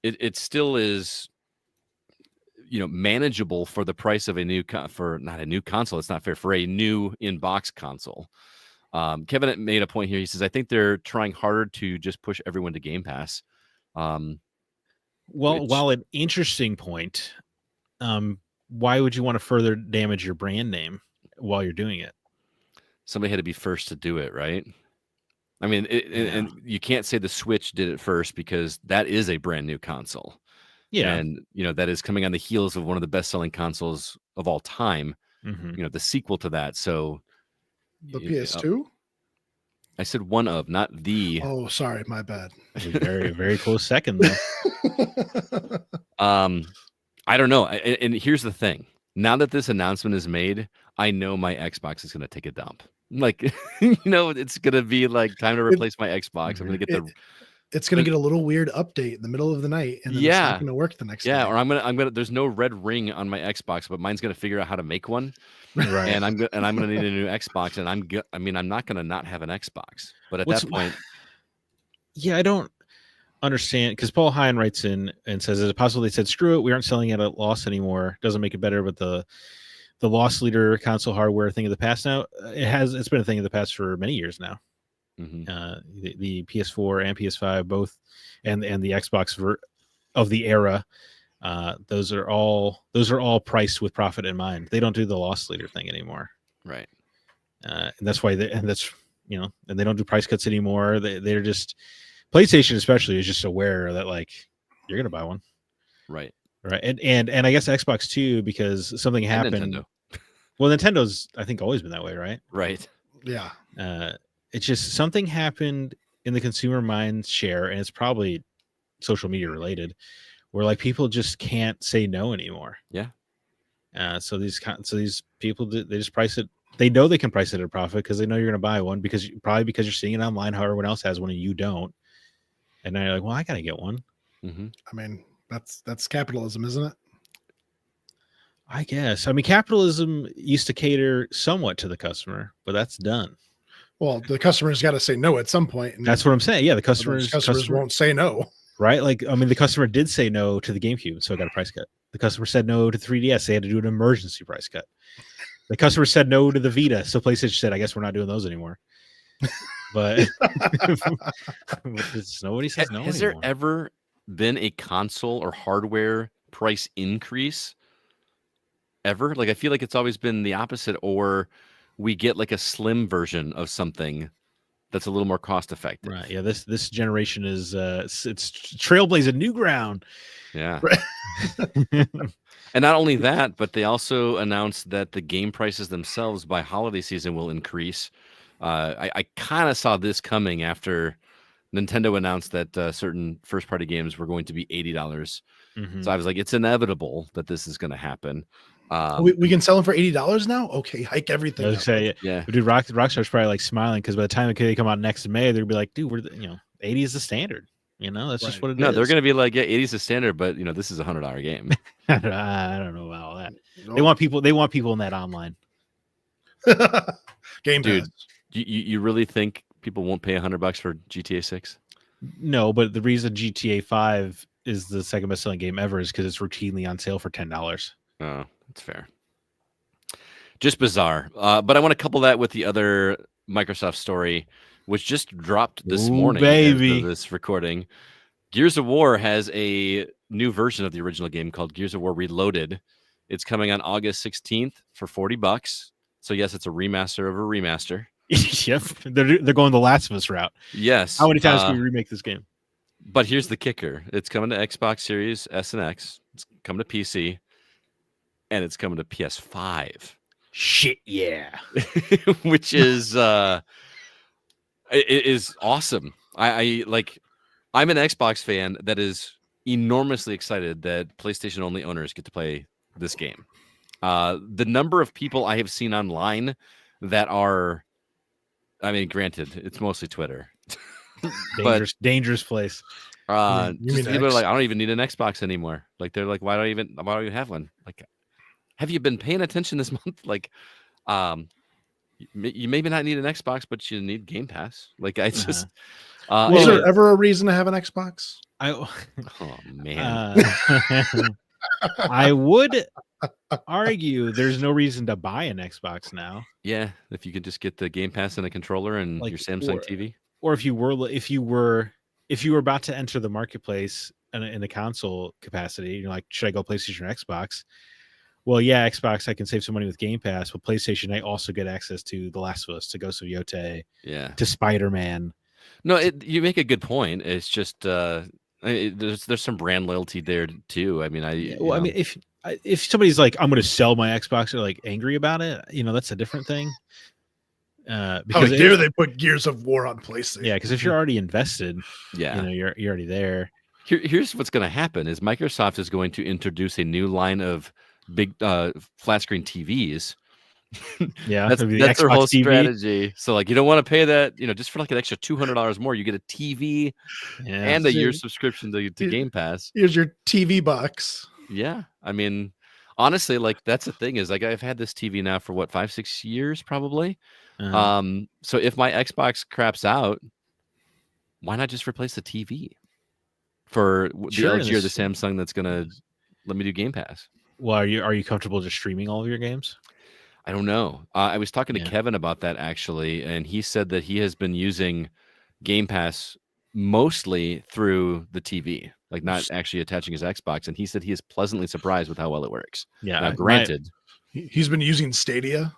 It still is, manageable for the price of a for not a new console. It's not fair for a new in-box console. Kevin made a point here. He says, I think they're trying harder to just push everyone to Game Pass. Well, Which while an interesting point, why would you want to further damage your brand name while you're doing it? somebody had to be first to do it, right? I mean, Yeah. and you can't say the Switch did it first because that is a brand new console. Yeah. And, that is coming on the heels of one of the best-selling consoles of all time, Mm-hmm. the sequel to that. So The PS2? I said one of, not the. Oh, sorry, my bad. Very, very close second, though. I don't know. And here's the thing. Now that this announcement is made, I know my Xbox is going to take a dump. Like, it's going to be like time to replace my Xbox. I'm going to get It's going to get a little weird update in the middle of the night, and then it's not going to work the next day. Or I'm gonna. There's no red ring on my Xbox, but mine's going to figure out how to make one. Right. And I'm going to need a new Xbox, and I'm not going to not have an Xbox. But at that point, yeah, I don't understand, because Paul Hine writes in and says, is it possible they said, screw it, we aren't selling at a loss anymore? Doesn't make it better, but the loss leader console hardware thing of the past now. It's been a thing of the past for many years now. mm-hmm. The PS4 and PS5 both, and the Xbox of the era, those are all priced with profit in mind. They don't do the loss leader thing anymore, Right? And that's why and they don't do price cuts anymore. They're just, PlayStation especially is just aware that, like, you're gonna buy one, right? And I guess Xbox too, because something happened. Nintendo. Well, Nintendo's, I think, always been that way, right? Yeah. It's just something happened in the consumer mind share, and it's probably social media related, where like people just can't say no anymore. Yeah. So these people, they just price it. They know they can price it at a profit because they know you're going to buy one, because you're seeing it online how everyone else has one and you don't. And then you're like, well, I got to get one. Mm-hmm. I mean, that's capitalism, isn't it? I guess. I mean, capitalism used to cater somewhat to the customer, but that's done. Well, the customer's got to say no at some point. And that's what I'm saying. Yeah, the customers won't say no. Right? Like, I mean, the customer did say no to the GameCube, so I got a price cut. The customer said no to 3DS. They had to do an emergency price cut. The customer said no to the Vita, so PlayStation said, I guess we're not doing those anymore. But nobody says no Has anymore. there ever been a console or hardware price increase ever? Like, I feel like it's always been the opposite, or we get like a slim version of something that's a little more cost effective. Right. Yeah. This generation is it's trailblazing new ground. Yeah. And not only that, but they also announced that the game prices themselves by holiday season will increase. I kind of saw this coming after Nintendo announced that certain first party games were going to be $80. Mm-hmm. So I was like, it's inevitable that this is going to happen. We can sell them for $80 now. Okay, hike everything. I was say, yeah, dude, Rockstar's probably like smiling, because by the time they come out next May, they'll be like, dude, we're 80 is the standard. That's just what it is. No, they're going to be like, yeah, 80 is the standard, but this is $100 game. I don't know about all that. No. They want people in that online game. Dude, you really think people won't pay $100 for GTA 6? No, but the reason GTA 5 is the second best selling game ever is because it's routinely on sale for $10. Oh, that's fair. Just bizarre. But I want to couple that with the other Microsoft story, which just dropped this Ooh, morning baby. as of this recording. Gears of War has a new version of the original game called Gears of War Reloaded. It's coming on August 16th for $40. So yes, it's a remaster of a remaster. Yep, they're going the Last of Us route. Yes. How many times can we remake this game? But here's the kicker: it's coming to Xbox Series S and X. It's coming to PC, and it's coming to PS5. Shit, yeah. Which is it is awesome. I like. I'm an Xbox fan that is enormously excited that PlayStation only owners get to play this game. The number of people I have seen online that are, I mean, granted, it's mostly Twitter, but dangerous place. You just mean people are X? like, I don't even need an Xbox anymore. Like they're like, why do you have one? Like, have you been paying attention this month? Like, you maybe not need an Xbox, but you need Game Pass. Like I just, Was anyway. there ever a reason to have an Xbox? Oh man. I would argue there's no reason to buy an Xbox now. Yeah, if you could just get the Game Pass and a controller and Like, your Samsung TV. Or if you were about to enter the marketplace in a console capacity, you're like, should I go PlayStation or Xbox? Well, yeah, Xbox, I can save some money with Game Pass, but PlayStation, I also get access to The Last of Us, to Ghost of Yotei, to Spider-Man. No, you make a good point. It's just there's some brand loyalty there too. I mean, I mean, if somebody's like, I'm going to sell my Xbox, or like angry about it, that's a different thing. Because dare they put Gears of War on PlayStation? Yeah, because if you're already invested, yeah, you're already there. Here's what's going to happen: is Microsoft is going to introduce a new line of big flat screen TVs. Yeah, that's their whole TV strategy. So like, you don't want to pay that, just for like an extra $200 more, you get a TV and a year subscription to Game Pass. Here's your TV box. Yeah, I mean, honestly, like that's the thing is like I've had this TV now for what 5-6 years probably. So if my Xbox craps out, why not just replace the TV for the LG or the Samsung that's gonna let me do Game Pass? Well, are you comfortable just streaming all of your games? I don't know. I was talking to Kevin about that actually, and he said that he has been using Game Pass mostly through the TV, like not actually attaching his Xbox. And he said he is pleasantly surprised with how well it works. Yeah. Now, granted, he's been using Stadia.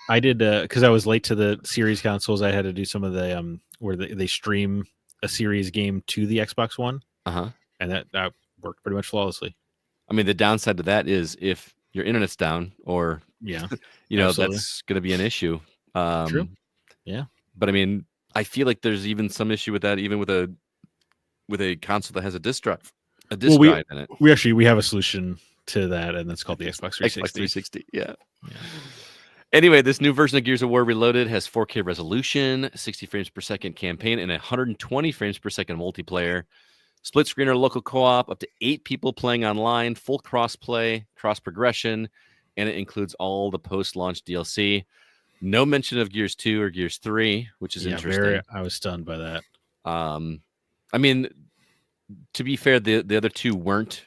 I did because I was late to the series consoles. I had to do some of the where they stream a series game to the Xbox One. And that worked pretty much flawlessly. I mean, the downside to that is if your internet's down, or absolutely. That's going to be an issue. True. Yeah, but I mean, I feel like there's even some issue with that, even with a console that has a disk drive in it. We have a solution to that, and that's called the Xbox 360. Xbox 360. Yeah. Anyway, this new version of Gears of War Reloaded has 4K resolution, 60 frames per second campaign, and 120 frames per second multiplayer. Split screen or local co-op, up to 8 people playing online, full cross-play, cross-progression, and it includes all the post-launch DLC. No mention of Gears 2 or Gears 3, which is interesting. I was stunned by that. I mean, to be fair, the other two weren't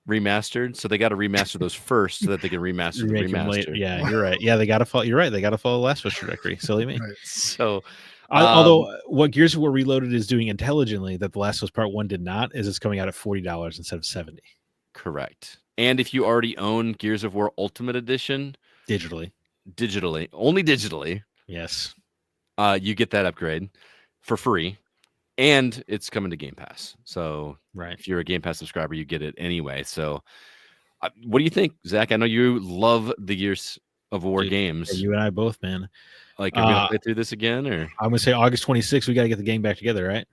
remastered, so they got to remaster those first so that they can remaster the remaster. Yeah, you're right. Yeah, they got to follow. You're right. They got to follow the Last of Us trajectory. Silly me. Right. So. Although what Gears of War Reloaded is doing intelligently that The Last of Us Part 1 did not is it's coming out at $40 instead of $70. Correct. And if you already own Gears of War Ultimate Edition digitally, only digitally, yes, you get that upgrade for free, and it's coming to Game Pass. So if you're a Game Pass subscriber, you get it anyway. So what do you think, Zach? I know you love the Gears of War games. Yeah, you and I both, man. Like, are we gonna play through this again, or I'm gonna say August 26th. We got to get the game back together, right?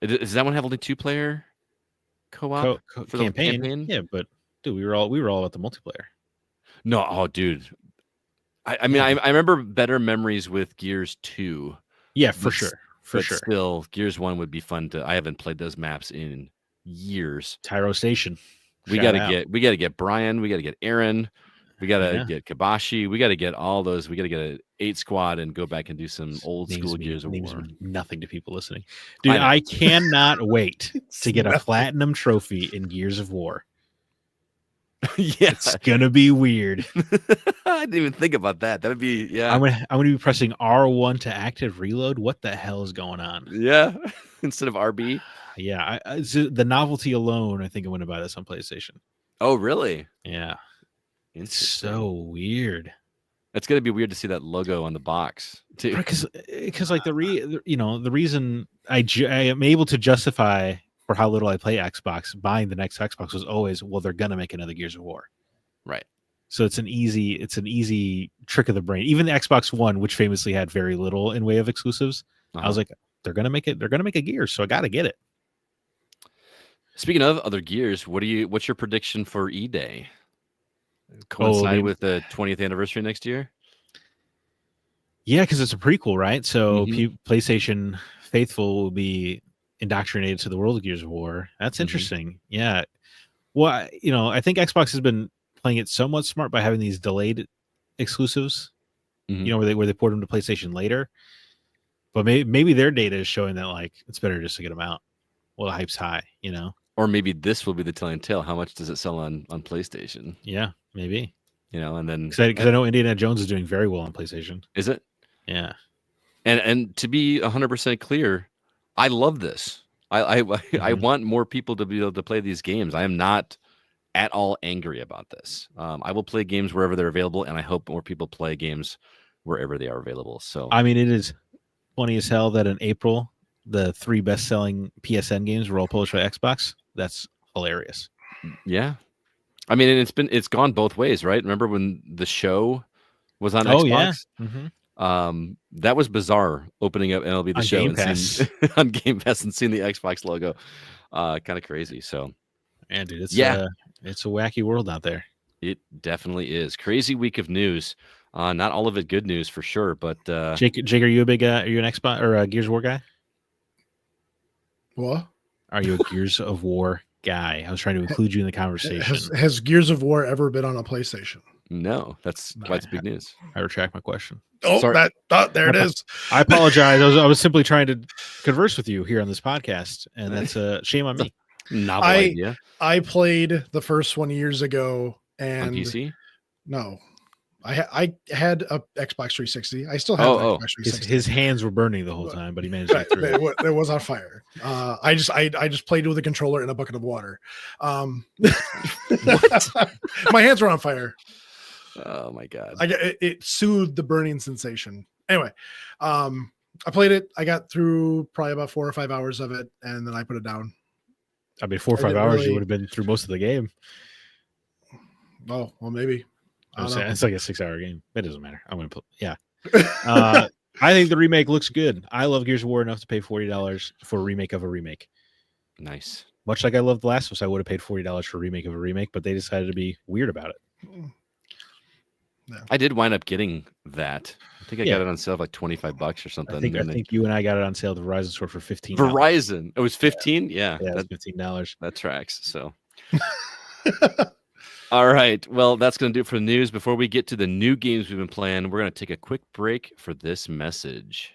Does that one have only 2-player co-op for the campaign? Yeah, but dude, we were all about the multiplayer. No, dude. I mean, I remember better memories with Gears 2. Yeah, for sure. Still, Gears 1 would be fun to. I haven't played those maps in years. Tyro Station. We gotta get Brian. We gotta get Aaron. We gotta get Kabashi. We gotta get all those. We gotta get an 8 squad and go back and do some old school Gears of War. Nothing to people listening, dude. I cannot wait to get a platinum trophy in Gears of War. Yeah. It's gonna be weird. I didn't even think about that. That would be, yeah. I'm gonna be pressing R1 to active reload. What the hell is going on? Yeah. Instead of RB. Yeah, the novelty alone, I think I'm gonna buy this on PlayStation. Oh, really? Yeah, it's Interesting. so weird. It's gonna be weird to see that logo on the box too. Because like the reason I am able to justify for how little I play Xbox buying the next Xbox was always, well, they're gonna make another Gears of War. Right. So it's an easy trick of the brain. Even the Xbox One, which famously had very little in way of exclusives, I was like, they're gonna make a Gears, so I gotta get it. Speaking of other Gears, what's your prediction for E-Day? Coincide with the 20th anniversary next year? Yeah, because it's a prequel, right? So Mhm. PlayStation faithful will be indoctrinated to the world of Gears of War. That's interesting. Yeah. Well, I think Xbox has been playing it somewhat smart by having these delayed exclusives, Mhm. where they port them to PlayStation later. But maybe their data is showing that like it's better just to get them out while the hype's high, Or maybe this will be the telling tale. How much does it sell on PlayStation? Yeah, maybe. And then Because I know Indiana Jones is doing very well on PlayStation. is it? Yeah. And to be 100% clear, I love this. I want more people to be able to play these games. I am not at all angry about this. I will play games wherever they're available, and I hope more people play games wherever they are available. So I mean, it is funny as hell that in April, the 3 best-selling PSN games were all published by Xbox. That's hilarious. yeah, I mean, and it's gone both ways, right? Remember when the show was on Oh, Xbox? yeah. Mm-hmm. That was bizarre opening up MLB The On Show Game and Pass. seeing on Game Pass and seeing the Xbox logo. Kind of crazy. So Man, dude, it's a wacky world out there. it definitely is. Crazy week of news. Not all of it good news for sure, but Jake, are you are you an Xbox or a Gears of War guy? What? Are you a Gears of War guy? I was trying to include you in the conversation. Has Gears of War ever been on a PlayStation? no, that's big news. I retract my question. Oh, Sorry. there it is. I apologize. I was simply trying to converse with you here on this podcast, and that's a shame on me. Novel idea I played the first one years ago, and on PC. No, I had a Xbox 360. I still have an Xbox 360. His hands were burning the whole time, but he managed to get through it. It was on fire. I just played with a controller in a bucket of water. My hands were on fire. Oh my god! It soothed the burning sensation. Anyway, I played it. I got through probably about 4 or 5 hours of it, and then I put it down. I mean, 4 or 5 hours, you would have been through most of the game. Oh, well, maybe. It's like a 6-hour game. It doesn't matter. I'm gonna put I think the remake looks good. I love Gears of War enough to pay $40 for a remake of a remake. Nice. Much like I love The Last of Us, I would have paid $40 for a remake of a remake, but they decided to be weird about it. Yeah. I did wind up getting that. I think I got it on sale for like $25 or something. I think you and I got it on sale at the Verizon store for $15. Verizon. It was 15? Yeah. Yeah, it was $15. That tracks. So all right. Well, that's going to do it for the news. Before we get to the new games we've been playing, we're going to take a quick break for this message.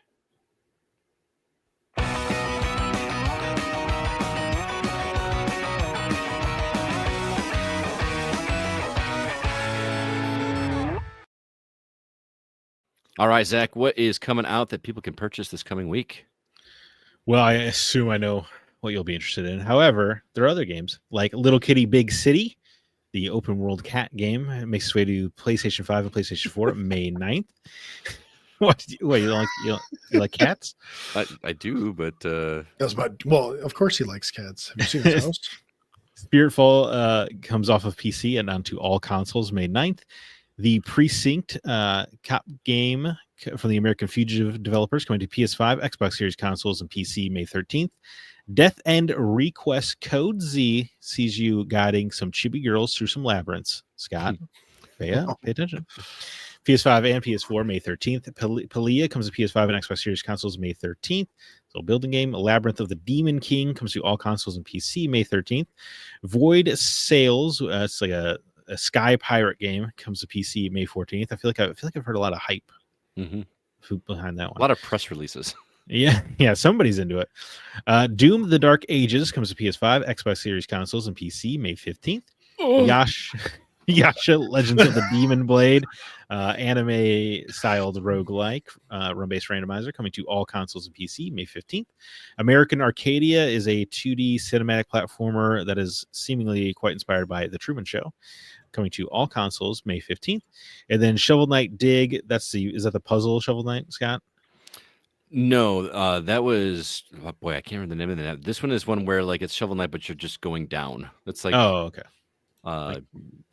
All right, Zach, what is coming out that people can purchase this coming week? Well, I assume I know what you'll be interested in. However, there are other games like Little Kitty Big City, the open world cat game. It makes its way to PlayStation 5 and PlayStation 4 May 9th. What you like cats? I do, but well, of course he likes cats. Have you seen his house? Spiritfall comes off of PC and onto all consoles May 9th. The Precinct cop game from the American Fugitive developers coming to PS5, Xbox Series consoles, and PC May 13th. Death End Request Code Z sees you guiding some chibi girls through some labyrinths. Scott, pay attention. PS5 and PS4 May 13th. Palia comes to PS5 and Xbox Series consoles May 13th. So building game. Labyrinth of the Demon King comes to all consoles and PC May 13th. Void Sails, it's like a Sky Pirate game, comes to PC May 14th. I feel like I've heard a lot of hype behind that one. A lot of press releases. Yeah, somebody's into it. Doom: The Dark Ages comes to PS5, Xbox Series consoles, and PC May 15th. Yasha Legends of the Demon Blade, anime-styled roguelike, run-based randomizer coming to all consoles and PC May 15th. American Arcadia is a 2D cinematic platformer that is seemingly quite inspired by The Truman Show, coming to all consoles May 15th. And then Shovel Knight Dig, is that the puzzle Shovel Knight, Scott? No, that was I can't remember the name of that. This one is one where like it's Shovel Knight, but you're just going down. It's like okay. Like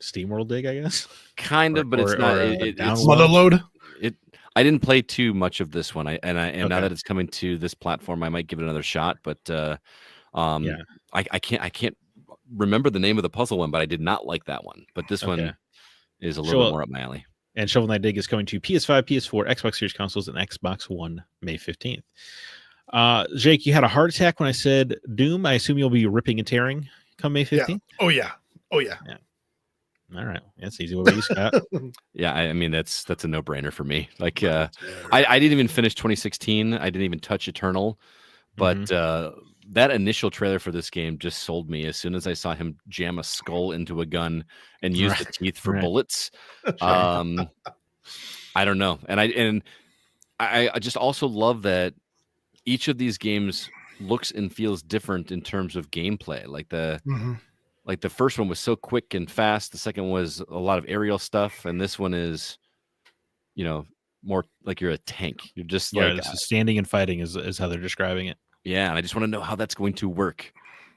SteamWorld Dig, I guess. Kind of, but it's not. It's Motherload. I didn't play too much of this one. Now that it's coming to this platform, I might give it another shot. But I can't remember the name of the puzzle one, but I did not like that one. But this one is a little bit more up my alley. And Shovel Knight Dig is coming to PS5, PS4, Xbox Series consoles, and Xbox One May 15th. Jake, you had a heart attack when I said Doom. I assume you'll be ripping and tearing come May 15th? Yeah. Oh, yeah. All right. That's easy. What about you, Scott? Yeah, I mean, that's a no-brainer for me. Like, I didn't even finish 2016. I didn't even touch Eternal. But that initial trailer for this game just sold me as soon as I saw him jam a skull into a gun and use the teeth for bullets. I don't know. And I just also love that each of these games looks and feels different in terms of gameplay. Like the first one was so quick and fast. The second was a lot of aerial stuff. And this one is, more like you're a tank. You're just standing and fighting is how they're describing it. Yeah, and I just want to know how that's going to work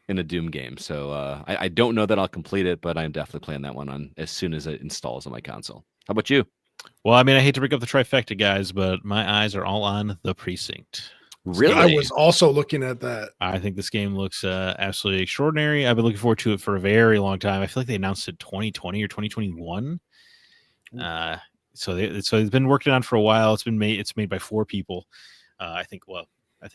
in a Doom game. So I don't know that I'll complete it, but I'm definitely playing that one on as soon as it installs on my console. How about you? Well, I mean, I hate to break up the trifecta, guys, but my eyes are all on The Precinct. Really? I was also looking at that. I think this game looks absolutely extraordinary. I've been looking forward to it for a very long time. I feel like they announced it 2020 or 2021. So it's been working on for a while. It's made by 4 people. I think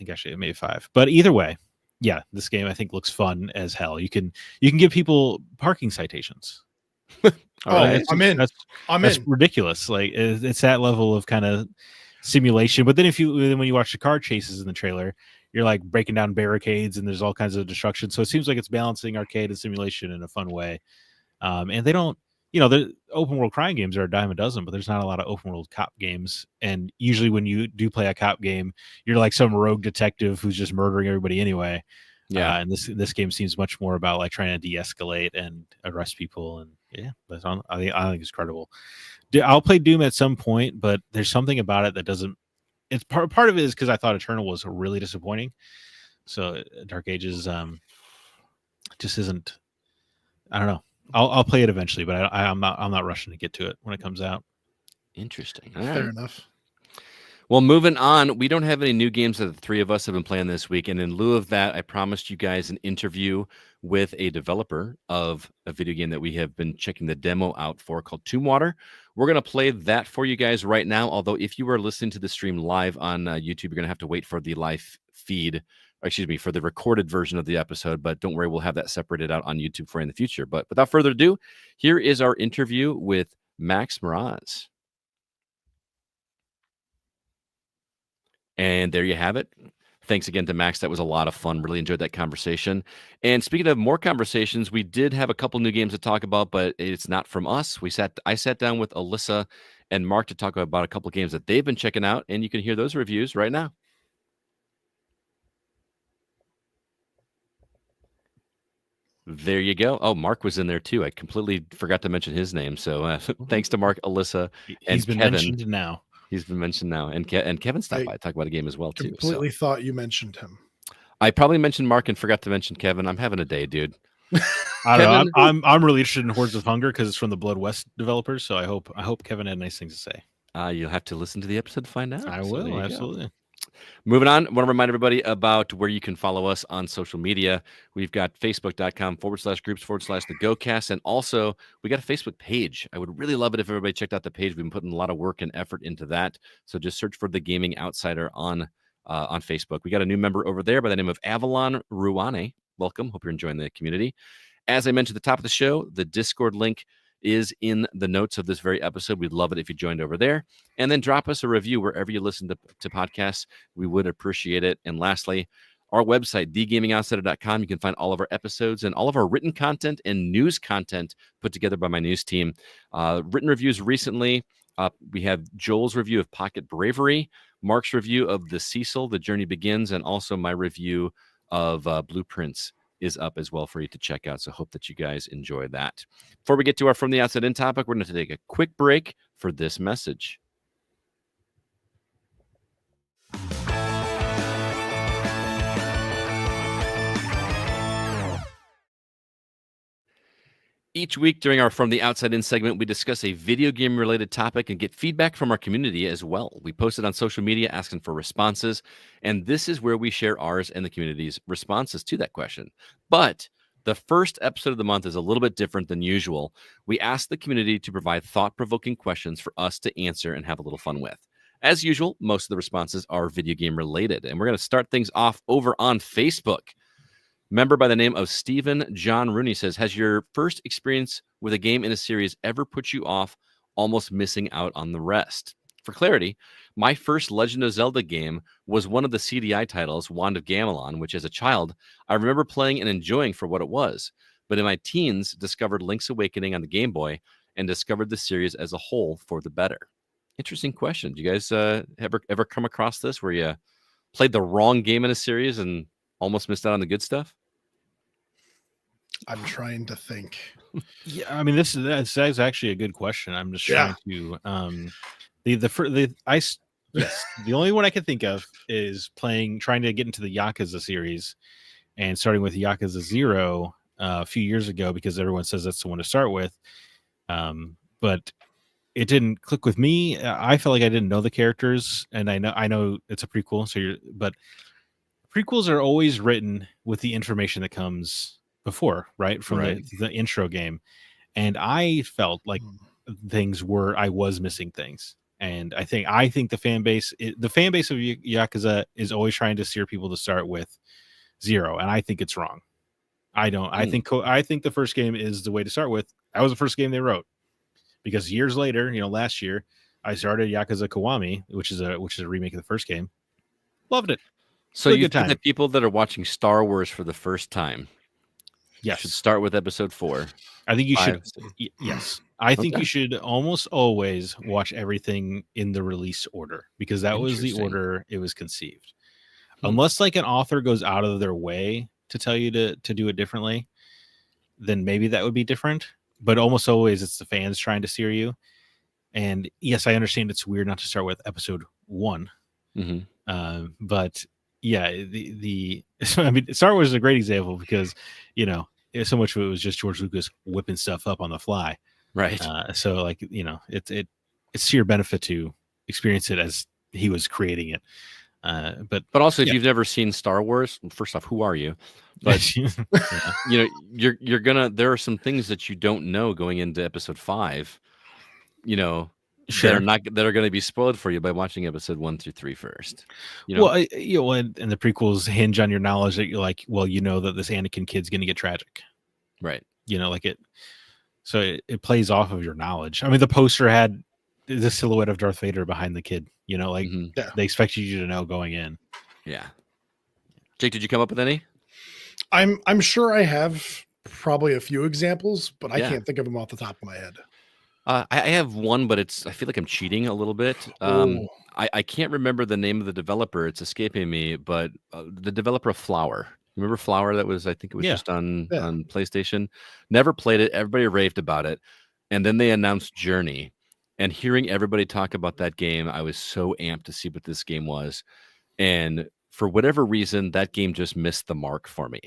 actually it made 5. But either way, yeah, this game I think looks fun as hell. You can give people parking citations. I'm in. That's ridiculous. Like it's that level of kind of simulation. But then when you watch the car chases in the trailer, you're like breaking down barricades and there's all kinds of destruction. So it seems like it's balancing arcade and simulation in a fun way. And they don't, the open world crime games are a dime a dozen, but there's not a lot of open world cop games. And usually when you do play a cop game, you're like some rogue detective who's just murdering everybody anyway. Yeah. And this game seems much more about like trying to de-escalate and arrest people. And yeah, I think it's incredible. I'll play Doom at some point, but there's something about it that doesn't. It's part of it is because I thought Eternal was really disappointing. So Dark Ages just isn't. I don't know. I'll play it eventually, but I'm not rushing to get to it when it comes out. Interesting. Fair enough. Well, moving on, we don't have any new games that the 3 of us have been playing this week. And in lieu of that, I promised you guys an interview with a developer of a video game that we have been checking the demo out for called Tombwater. We're going to play that for you guys right now. Although if you are listening to the stream live on YouTube, you're going to have to wait for the live feed, for the recorded version of the episode. But don't worry, we'll have that separated out on YouTube for you in the future. But without further ado, here is our interview with Max Mraz. And there you have it. Thanks again to Max. That was a lot of fun. Really enjoyed that conversation. And speaking of more conversations, we did have a couple new games to talk about, but it's not from us. I sat down with Alyssa and Mark to talk about a couple of games that they've been checking out, and you can hear those reviews right now. There you go. Oh, Mark was in there too. I completely forgot to mention his name. So thanks to Mark, Alyssa, and He's been Kevin. mentioned now. He's been mentioned now, and Kevin stopped by to talk about a game as well too. Completely thought you mentioned him. I probably mentioned Mark and forgot to mention Kevin. I'm having a day, dude. I don't know. I'm really interested in Hordes of Hunger because it's from the Blood West developers. So I hope Kevin had nice things to say. You'll have to listen to the episode to find out. I will, absolutely. Moving on, I want to remind everybody about where you can follow us on social media. We've got facebook.com/groups/the GoCast. And also, we got a Facebook page. I would really love it if everybody checked out the page. We've been putting a lot of work and effort into that. So just search for The Gaming Outsider on Facebook. We got a new member over there by the name of Avalon Ruane. Welcome. Hope you're enjoying the community. As I mentioned at the top of the show, the Discord link is in the notes of this very episode. We'd love it if you joined over there. And then drop us a review wherever you listen to podcasts. We would appreciate it. And lastly, our website, thegamingoutsiders.com. You can find all of our episodes and all of our written content and news content put together by my news team. Written reviews recently. We have Joel's review of Pocket Bravery, Mark's review of The Cecil, The Journey Begins, and also my review of Blueprints is up as well for you to check out. So hope that you guys enjoy that. Before we get to our From the Outside In topic, we're going to take a quick break for this message. Each week during our From the Outside In segment, we discuss a video game related topic and get feedback from our community as well. We post it on social media asking for responses, and this is where we share ours and the community's responses to that question. But the first episode of the month is a little bit different than usual. We ask the community to provide thought-provoking questions for us to answer and have a little fun with. As usual, most of the responses are video game related, and we're going to start things off over on Facebook. Member by the name of Stephen John Rooney says, has your first experience with a game in a series ever put you off almost missing out on the rest? For clarity, my first Legend of Zelda game was one of the CDI titles, Wand of Gamelon, which as a child, I remember playing and enjoying for what it was. But in my teens, discovered Link's Awakening on the Game Boy and discovered the series as a whole for the better. Interesting question. Do you guys ever come across this where you played the wrong game in a series and almost missed out on the good stuff? I'm trying to think. Yeah, I mean, that's actually a good question. I'm just trying to yes, the only one I can think of is trying to get into the Yakuza series and starting with Yakuza 0 a few years ago because everyone says that's the one to start with. But it didn't click with me. I felt like I didn't know the characters, and I know it's a prequel, but prequels are always written with the information that comes before, right? From the intro game. And I felt like I was missing things. And I think the fan base of Yakuza is always trying to steer people to start with 0. And I think it's wrong. I don't. I think the first game is the way to start with. That was the first game they wrote. Because years later, last year, I started Yakuza Kiwami, which is a remake of the first game. Loved it. So you think that people that are watching Star Wars for the first time should start with episode 4? I think you should. Yes. I think you should almost always watch everything in the release order because that was the order it was conceived. Unless like an author goes out of their way to tell you to do it differently, then maybe that would be different. But almost always it's the fans trying to steer you. And yes, I understand it's weird not to start with episode 1. But yeah, I mean, Star Wars is a great example because, so much of it was just George Lucas whipping stuff up on the fly. Right. So like, it's to your benefit to experience it as he was creating it. But also, if you've never seen Star Wars, first off, who are you? But you're gonna. There are some things that you don't know going into episode 5. That are going to be spoiled for you by watching episode 1 through 3 first. Well, and the prequels hinge on your knowledge that you're like, well, that this Anakin kid's going to get tragic, right? So it plays off of your knowledge. I mean, the poster had the silhouette of Darth Vader behind the kid. They expected you to know going in. Yeah. Jake, did you come up with any? I'm sure I have probably a few examples, but I can't think of them off the top of my head. I have one, but I feel like I'm cheating a little bit. I can't remember the name of the developer. It's escaping me, but the developer of Flower. Remember Flower? I think it was just on PlayStation. Never played it. Everybody raved about it. And then they announced Journey. And hearing everybody talk about that game, I was so amped to see what this game was. And for whatever reason, that game just missed the mark for me.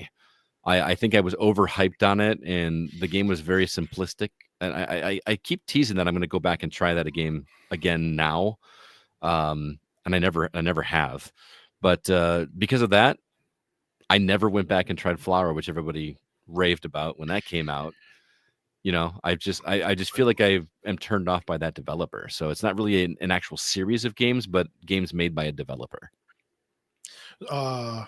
I think I was overhyped on it, and the game was very simplistic. And I keep teasing that I'm going to go back and try that again now, and I never have. But because of that, I never went back and tried Flower, which everybody raved about when that came out. I just feel like I am turned off by that developer. So it's not really an actual series of games, but games made by a developer. I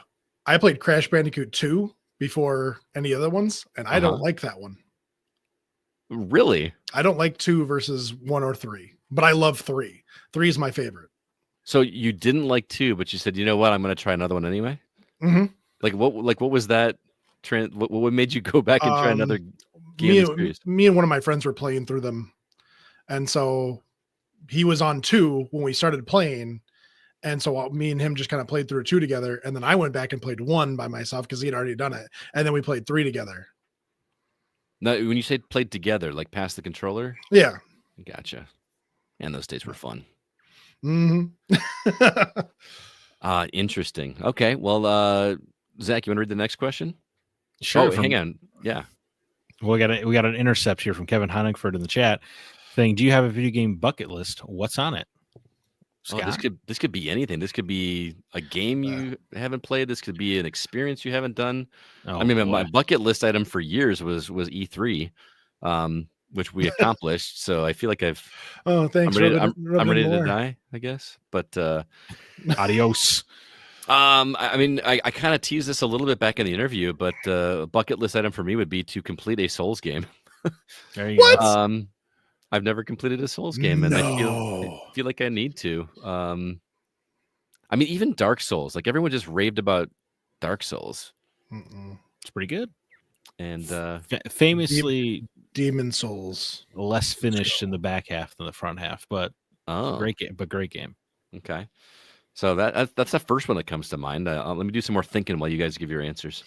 played Crash Bandicoot 2 before any other ones, and I don't like that one. Really? I don't like 2 versus 1 or 3, but I love 3. 3 is my favorite. So you didn't like 2, but you said, you know what? I'm going to try another one anyway. Mm-hmm. Like what was that? What made you go back and try another game in the series? Me and one of my friends were playing through them, and so he was on 2 when we started playing, and so me and him just kind of played through 2 together, and then I went back and played 1 by myself because he had already done it, and then we played 3 together. Now, when you say played together, like past the controller? Yeah. Gotcha. And those days were fun. Interesting. Okay. Well, Zach, you want to read the next question? Sure. Oh, hang on. Yeah. We got an intercept here from Kevin Honigford in the chat saying, "Do you have a video game bucket list? What's on it?" Scott? Oh, this could be anything. This could be a game you haven't played. This could be an experience you haven't done. I mean, my bucket list item for years was E3, which we accomplished. So I feel like I'm ready to die, I guess. But adios. I mean, I kind of teased this a little bit back in the interview, but a bucket list item for me would be to complete a Souls game. There you go. I've never completed a Souls game, and I feel like I need to. I mean, even Dark Souls. Like everyone just raved about Dark Souls. It's pretty good. And famously, Demon Souls less finished in the back half than the front half, but great game. Okay, so that's the first one that comes to mind. Let me do some more thinking while you guys give your answers.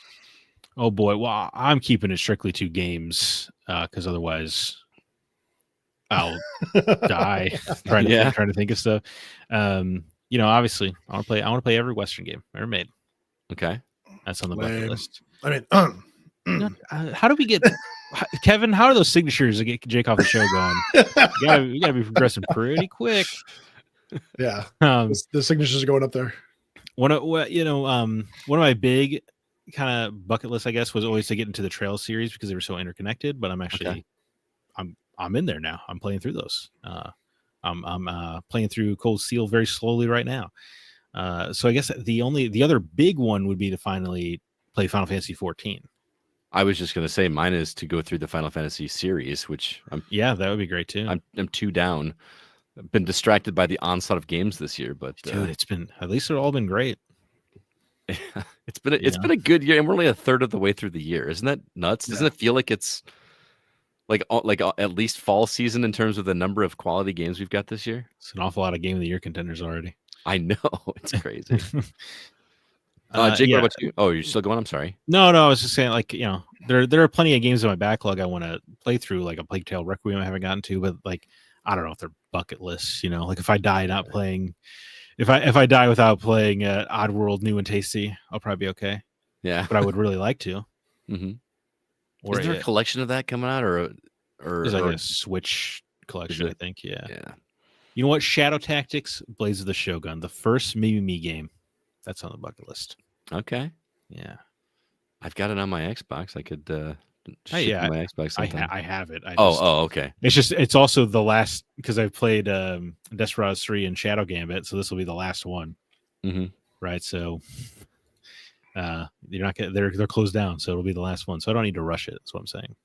Oh boy, well, I'm keeping it strictly 2 games because otherwise I'll die trying to think of stuff. Obviously, I want to play every Western game ever made. Okay, that's on the bucket list. I mean, how do we get Kevin? How are those signatures to get Jake off the show going? You gotta be progressing pretty quick. Yeah, the signatures are going up there. One of my big kind of bucket list, I guess, was always to get into the Trail series because they were so interconnected. But I'm actually, I'm in there now. I'm playing through those. I'm playing through Cold Steel very slowly right now. So I guess the other big one would be to finally play Final Fantasy 14. I was just gonna say mine is to go through the Final Fantasy series, which that would be great too. I'm 2 down. I've been distracted by the onslaught of games this year, but dude, it's been at least they've all been great. It's been a good year, and we're only a third of the way through the year. Isn't that nuts? Doesn't it feel like it's like at least fall season in terms of the number of quality games we've got this year? It's an awful lot of Game of the Year contenders already. I know, it's crazy. Jake, what about you? Oh, you're still going? I'm sorry. No, I was just saying, like, there are plenty of games in my backlog I want to play through, like a Plague Tale Requiem I haven't gotten to, but like I don't know if they're bucket lists. Like if I die not playing. If I die without playing Oddworld New and Tasty, I'll probably be okay. Yeah, but I would really like to. Mm-hmm. Is there a collection of that coming out, or there's like a Switch collection? I think. Yeah. You know what? Shadow Tactics: Blaze of the Shogun, the first Me game. That's on the bucket list. Okay. Yeah, I've got it on my Xbox. I could. My Xbox. I have it. Okay. It's also the last because I've played Desperados 3 and Shadow Gambit, so this will be the last one. Mm-hmm. Right. So you're not getting they're closed down, so it'll be the last one. So I don't need to rush it. That's what I'm saying.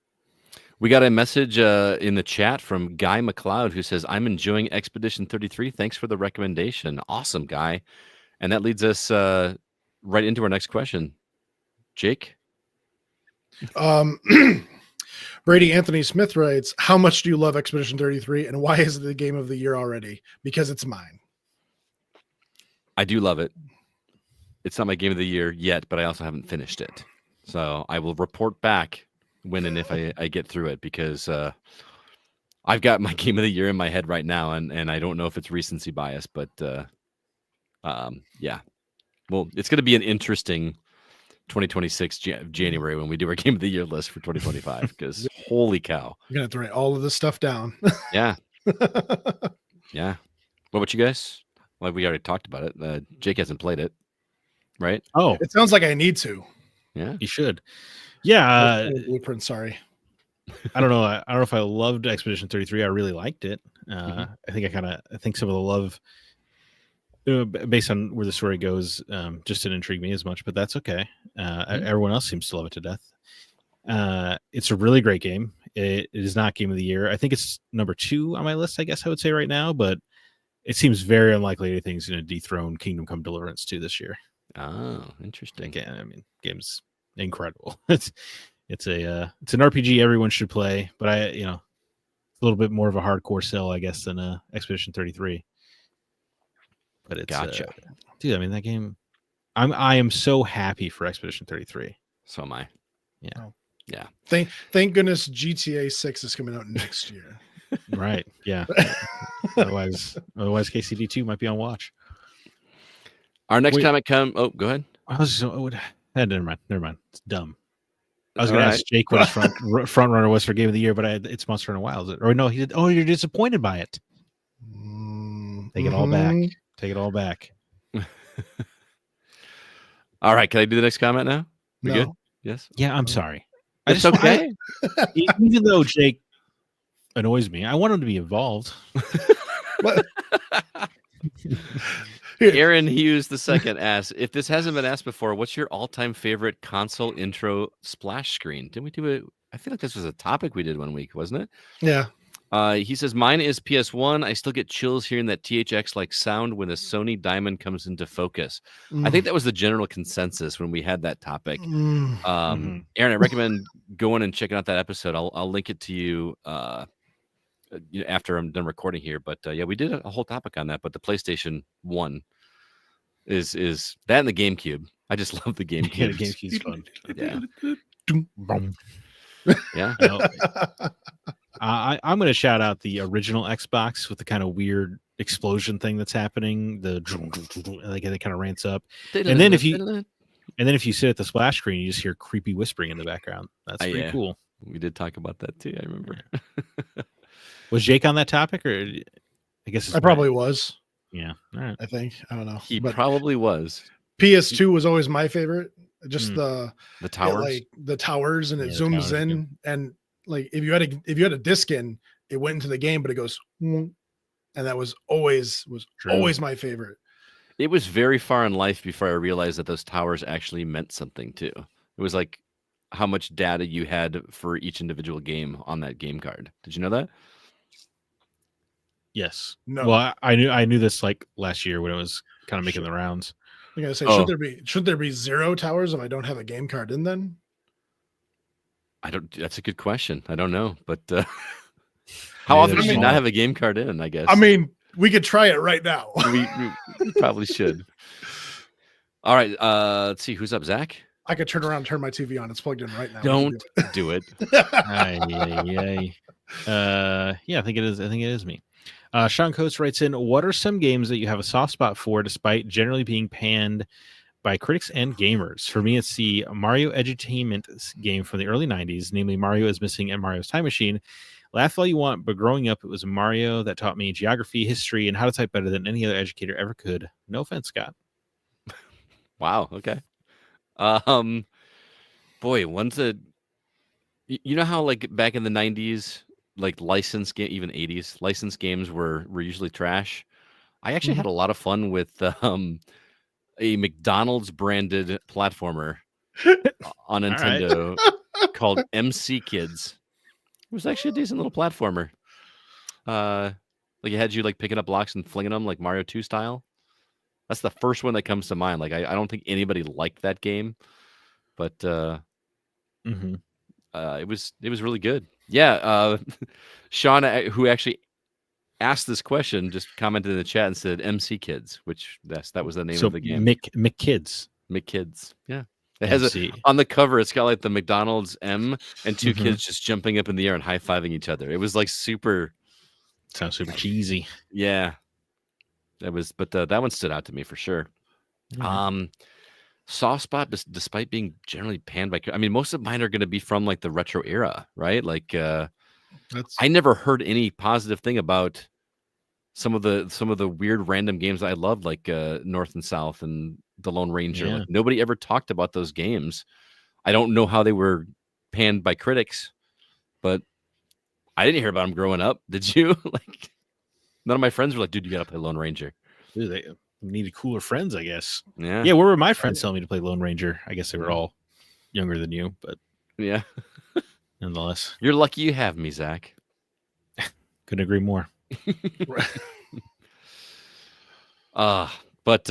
We got a message in the chat from Guy McLeod who says, "I'm enjoying Expedition 33. Thanks for the recommendation. Awesome, Guy." And that leads us right into our next question. Jake? Brady Anthony Smith writes, "How much do you love Expedition 33 and why is it the game of the year already?" Because it's mine. I do love it. It's not my game of the year yet, but I also haven't finished it. So I will report back when and if I get through it, because I've got my game of the year in my head right now, and I don't know if it's recency bias, but yeah. Well, it's going to be an interesting 2026 January when we do our game of the year list for 2025, because holy cow, you're gonna have to write all of this stuff down. Yeah. What about you guys? Well, we already talked about it. Jake hasn't played it, right? Oh, it sounds like I need to. Yeah, you should. Yeah, Blueprint. Sorry, I don't know. I don't know if I loved Expedition 33. I really liked it. I think some of the love, based on where the story goes, just didn't intrigue me as much, but that's okay. Everyone else seems to love it to death. It's a really great game. It is not game of the year. I think it's number 2 on my list, I guess I would say right now, but it seems very unlikely anything's going to dethrone Kingdom Come Deliverance 2 this year. Oh, interesting. Again, I mean, game's incredible. It's an RPG everyone should play, but a little bit more of a hardcore sell, I guess, than Expedition 33. But it's Gotcha. dude. I mean, that game. I am so happy for Expedition 33. So am I. Yeah. Oh. Yeah. Thank goodness GTA 6 is coming out next year. Right. Yeah. otherwise, KCD 2 might be on watch. Our next Wait. comment come. Oh, go ahead. Never mind. It's dumb. I was going All to ask Jake what his front runner was for Game of the Year, but it's Monster Hunter Wilds. Or no, he did. Oh, you're disappointed by it. Take it all back. Take it all back. All right. Can I do the next comment now? We No. good? Yes. Yeah, I'm sorry. It's okay. Even though Jake annoys me, I want him to be involved. Aaron Hughes II asks, if this hasn't been asked before, what's your all-time favorite console intro splash screen? Didn't we do it? I feel like this was a topic we did one week, wasn't it? Yeah. He says, mine is PS1. I still get chills hearing that THX-like sound when the Sony Diamond comes into focus. I think that was the general consensus when we had that topic. Aaron, I recommend going and checking out that episode. I'll link it to you after I'm done recording here. But yeah, we did a whole topic on that. But the PlayStation 1 is that and the GameCube. I just love the GameCube. Yeah, the GameCube's fun. Yeah. I'm going to shout out the original Xbox with the kind of weird explosion thing that's happening. Like it kind of ramps up, and then if you sit at the splash screen, you just hear creepy whispering in the background. That's pretty cool. We did talk about that too. I remember. Yeah. Was Jake on that topic, or I guess I probably was. Yeah, all right. I think I don't know. He probably was. PS2 was always my favorite. Just the towers, like the towers, and it zooms towers, in, and like if you had a disc in, it went into the game, but it goes, and that was always my favorite. It was very far in life before I realized that those towers actually meant something too. It was like how much data you had for each individual game on that game card. Did you know that? Yes. No. Well, I knew this like last year when it was kind of making the rounds. I'm gonna say, should there be 0 towers if I don't have a game card in then? That's a good question. I don't know, but how often do you not have a game card in? I guess. I mean, we could try it right now. we probably should. All right. Let's see who's up. Zach. I could turn around and turn my TV on. It's plugged in right now. Don't do it. Yeah, I think it is. I think it is me. Sean Coates writes in, what are some games that you have a soft spot for despite generally being panned by critics and gamers? For me, it's the Mario Edutainment game from the early 90s, namely Mario is Missing and Mario's Time Machine. Laugh all you want, but growing up, it was Mario that taught me geography, history, and how to type better than any other educator ever could. No offense, Scott. Wow. Okay. Boy, one's you know how like back in the 90s, like licensed game, even 80s, licensed games were usually trash. I actually had a lot of fun with a McDonald's branded platformer on Nintendo called MC Kids. It was actually a decent little platformer. Like it had you like picking up blocks and flinging them like Mario 2 style. That's the first one that comes to mind. Like I don't think anybody liked that game, but it was really good. Yeah, Sean, who actually asked this question, just commented in the chat and said MC Kids, which that was the name of the game. McKids. McKids. Yeah. It has on the cover, it's got like the McDonald's M and 2 kids just jumping up in the air and high-fiving each other. It was like super. Sounds super cheesy. Yeah. That was, but that one stood out to me for sure. Soft spot, despite being generally panned by, I mean, most of mine are going to be from like the retro era, right? Like, I never heard any positive thing about some of the weird random games I loved, like North and South and the Lone Ranger. Yeah. Like, nobody ever talked about those games. I don't know how they were panned by critics, but I didn't hear about them growing up. Did you? Like, none of my friends were like, "Dude, you gotta play Lone Ranger." Dude, they needed cooler friends, I guess. Yeah. Yeah. Where were my friends telling me to play Lone Ranger? I guess they were all younger than you, but yeah. Nonetheless, You're lucky you have me, Zach. Couldn't agree more. But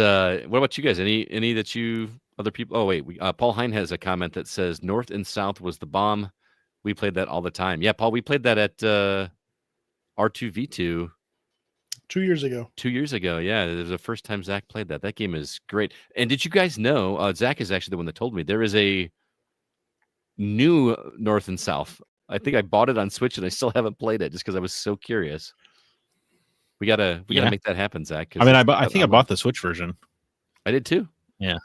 what about you guys? Any that you other people? Oh wait, Paul Hine has a comment that says North and South was the bomb. We played that all the time. Yeah, Paul, we played that at R2V2 2 years ago. 2 years ago. Yeah, it was the first time Zach played that. That game is great. And did you guys know? Zach is actually the one that told me there is a new North and South. I think I bought it on Switch and I still haven't played it just because I was so curious. We gotta make that happen, Zach. I mean, I think I bought the Switch version. I did too. Yeah.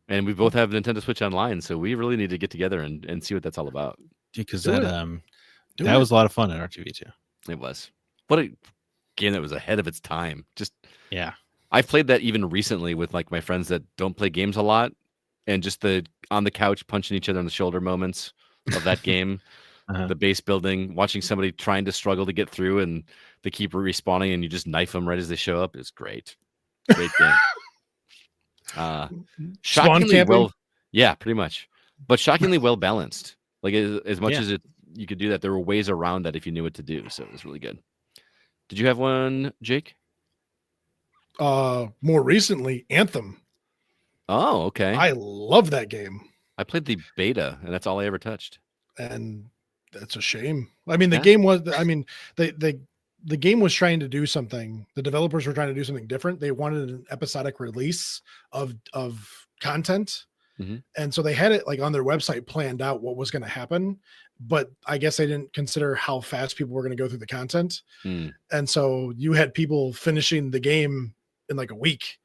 And we both have Nintendo Switch Online, so we really need to get together and see what that's all about. Because that was a lot of fun at R2V2. It was. What a game that was ahead of its time. Just yeah. I played that even recently with like my friends that don't play games a lot, and just the on the couch punching each other on the shoulder moments of that game. The base building, watching somebody trying to struggle to get through, and they keep respawning, and you just knife them right as they show up. It's great. Great game. Shockingly well, yeah, pretty much, but shockingly well balanced. Like as much as you could do that, there were ways around that if you knew what to do. So it was really good. Did you have one, Jake? More recently, Anthem. Oh, okay. I love that game. I played the beta, and that's all I ever touched. And that's a shame. I mean, the game was. I mean, the game was trying to do something. The developers were trying to do something different. They wanted an episodic release of content, and so they had it like on their website planned out what was going to happen. But I guess they didn't consider how fast people were going to go through the content, and so you had people finishing the game in like a week,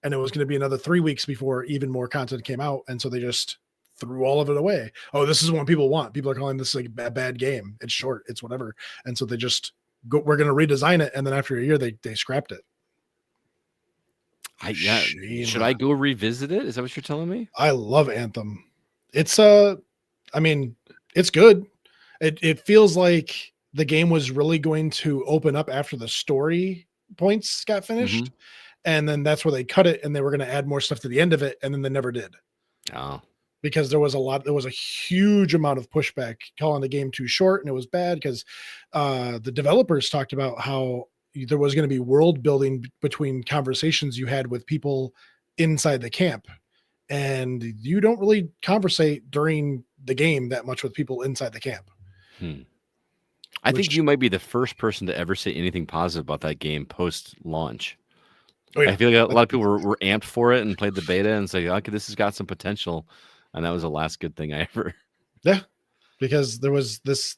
and it was going to be another 3 weeks before even more content came out, and so they just threw all of it away. Oh, this is what people want. People are calling this like a bad game. It's short. It's whatever. And so they just go, we're going to redesign it. And then after a year, they scrapped it. Should I go revisit it? Is that what you're telling me? I love Anthem. It's I mean, it's good. It feels like the game was really going to open up after the story points got finished. And then that's where they cut it, and they were going to add more stuff to the end of it. And then they never did. Oh. Because there was a huge amount of pushback calling the game too short, and it was bad because the developers talked about how there was going to be world building between conversations you had with people inside the camp, and you don't really conversate during the game that much with people inside the camp. I think you might be the first person to ever say anything positive about that game post launch. Oh, yeah. I feel like a lot of people were amped for it and played the beta and say, okay, this has got some potential. And that was the last good thing I ever. Yeah, because there was this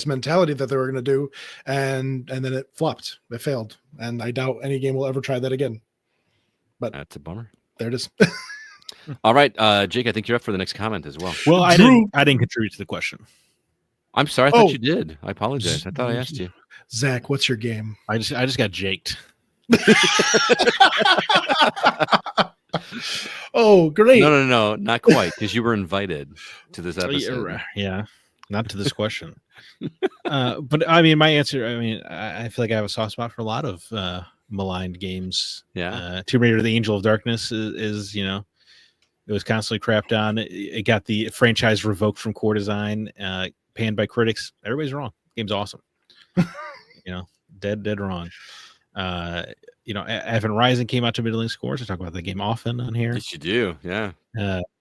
mentality that they were going to do, and then it flopped. It failed, and I doubt any game will ever try that again. But that's a bummer. There it is. All right, Jake, I think you're up for the next comment as well. Well, I didn't contribute to the question. I'm sorry. I thought you did. I apologize. I thought I asked you. Zach, what's your game? I just got jaked. Oh, great. No, not quite, because you were invited to this episode. Yeah, not to this question. But I mean, my answer, I feel like I have a soft spot for a lot of maligned games. Yeah. Tomb Raider, the Angel of Darkness is it was constantly crapped on. It got the franchise revoked from core design, panned by critics. Everybody's wrong. Game's awesome. Dead wrong. Advent Rising came out to middling scores. I talk about the game often on here. Yes, you do. Yeah.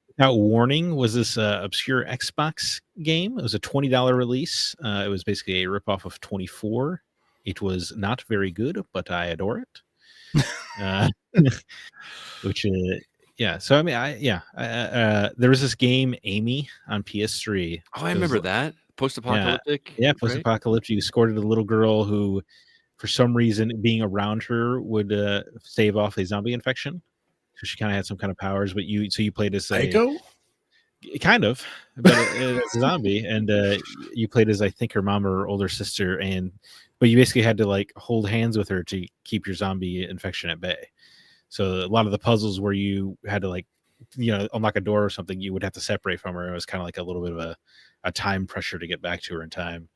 Without Warning was this obscure Xbox game. It was a $20 release. It was basically a ripoff of 24. It was not very good, but I adore it. Which yeah. So there was this game Amy on PS3. Oh, I remember that. Post-apocalyptic. Yeah, post-apocalyptic. You escorted a little girl who, for some reason, being around her would stave off a zombie infection. So she kind of had some kind of powers, but you played as Psycho? Kind of, but as a zombie, and you played as I think her mom or older sister, but you basically had to like hold hands with her to keep your zombie infection at bay. So a lot of the puzzles where you had to like, unlock a door or something, you would have to separate from her. It was kind of like a little bit of a time pressure to get back to her in time.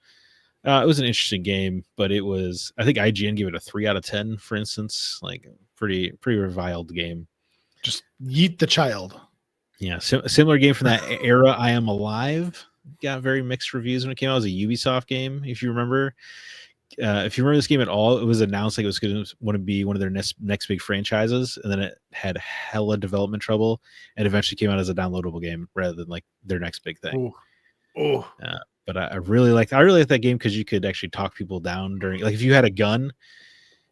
It was an interesting game, but it was, I think IGN gave it a 3 out of 10, for instance, like pretty reviled game. Just yeet the child. Yeah. Similar game from that era. I Am Alive got very mixed reviews when it came out. It was a Ubisoft game, if you remember. if you remember this game at all, it was announced like it was going to want to be one of their next big franchises, and then it had hella development trouble, and eventually came out as a downloadable game rather than like their next big thing. Oh, But I really like that game because you could actually talk people down during, like, if you had a gun,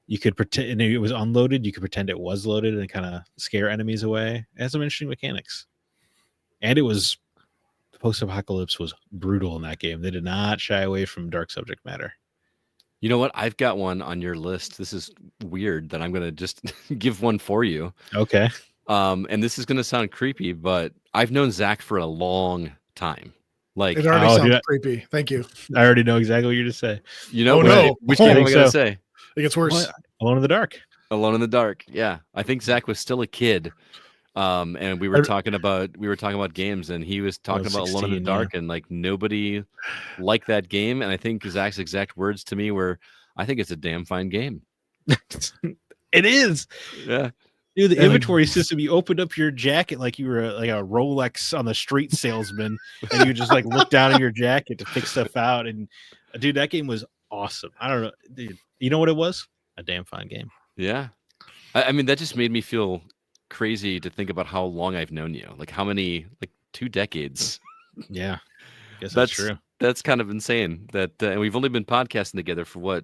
you could pretend and it was unloaded. You could pretend it was loaded and kind of scare enemies away. It had some interesting mechanics, and it was the post-apocalypse was brutal in that game. They did not shy away from dark subject matter. You know what? I've got one on your list. This is weird that I'm gonna just give one for you. Okay. And this is gonna sound creepy, but I've known Zack for a long time. Like, it already Oh, sounds dude, creepy. Thank you. I already know exactly what you're to say. you know, Oh, no. which I game am think I gonna so. say? It gets worse. What? Alone in the Dark. Alone in the Dark. Yeah, I think Zack was still a kid, and we were talking about games, and he was talking about Alone in the 16, Dark, and like nobody liked that game. And I think Zack's exact words to me were, "I think it's a damn fine game." It is. Yeah, Dude, the And- inventory system, you opened up your jacket like you were like a Rolex on the street salesman, and you just like look down in your jacket to pick stuff out. And dude, that game was awesome. I don't know, dude. You know what it was? A damn fine game. yeah. I mean, that just made me feel crazy to think about how long I've known you. Like, how many? Like 2 decades. Yeah, guess that's true. That's kind of insane. That and we've only been podcasting together for what?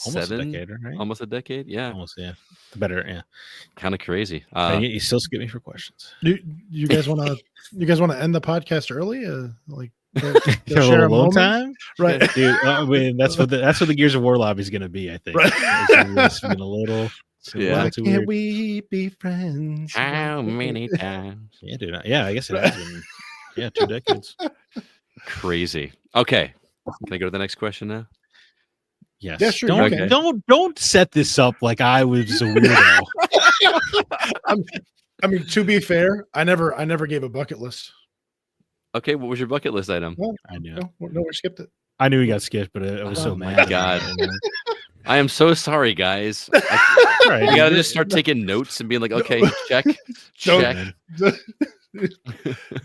Almost 7? a decade, right? Almost a decade. Yeah, Almost, yeah. Better, yeah. kind of crazy. And yet you still skip me for questions. Do you guys want to end the podcast early? Like go Have a share a little moment? time, Right. dude. I mean, that's what the Gears of War lobby is going to be. I think. Right. It's been a little. Yeah. Why Too can't weird. we be friends? How many times? Yeah, dude. Yeah, I guess it has been. Yeah, 2 decades. Crazy. Okay. Can I go to the next question now? Yes. Yeah, sure, Don't you can. don't set this up like I was a weirdo. I mean, to be fair, I never gave a bucket list. Okay, what was your bucket list item? I knew. No, we skipped it. I knew he got skipped, but I was Oh so my mad. God. I am so sorry, guys. All right, You gotta dude. just start taking notes and being like, okay, check, Don't- check.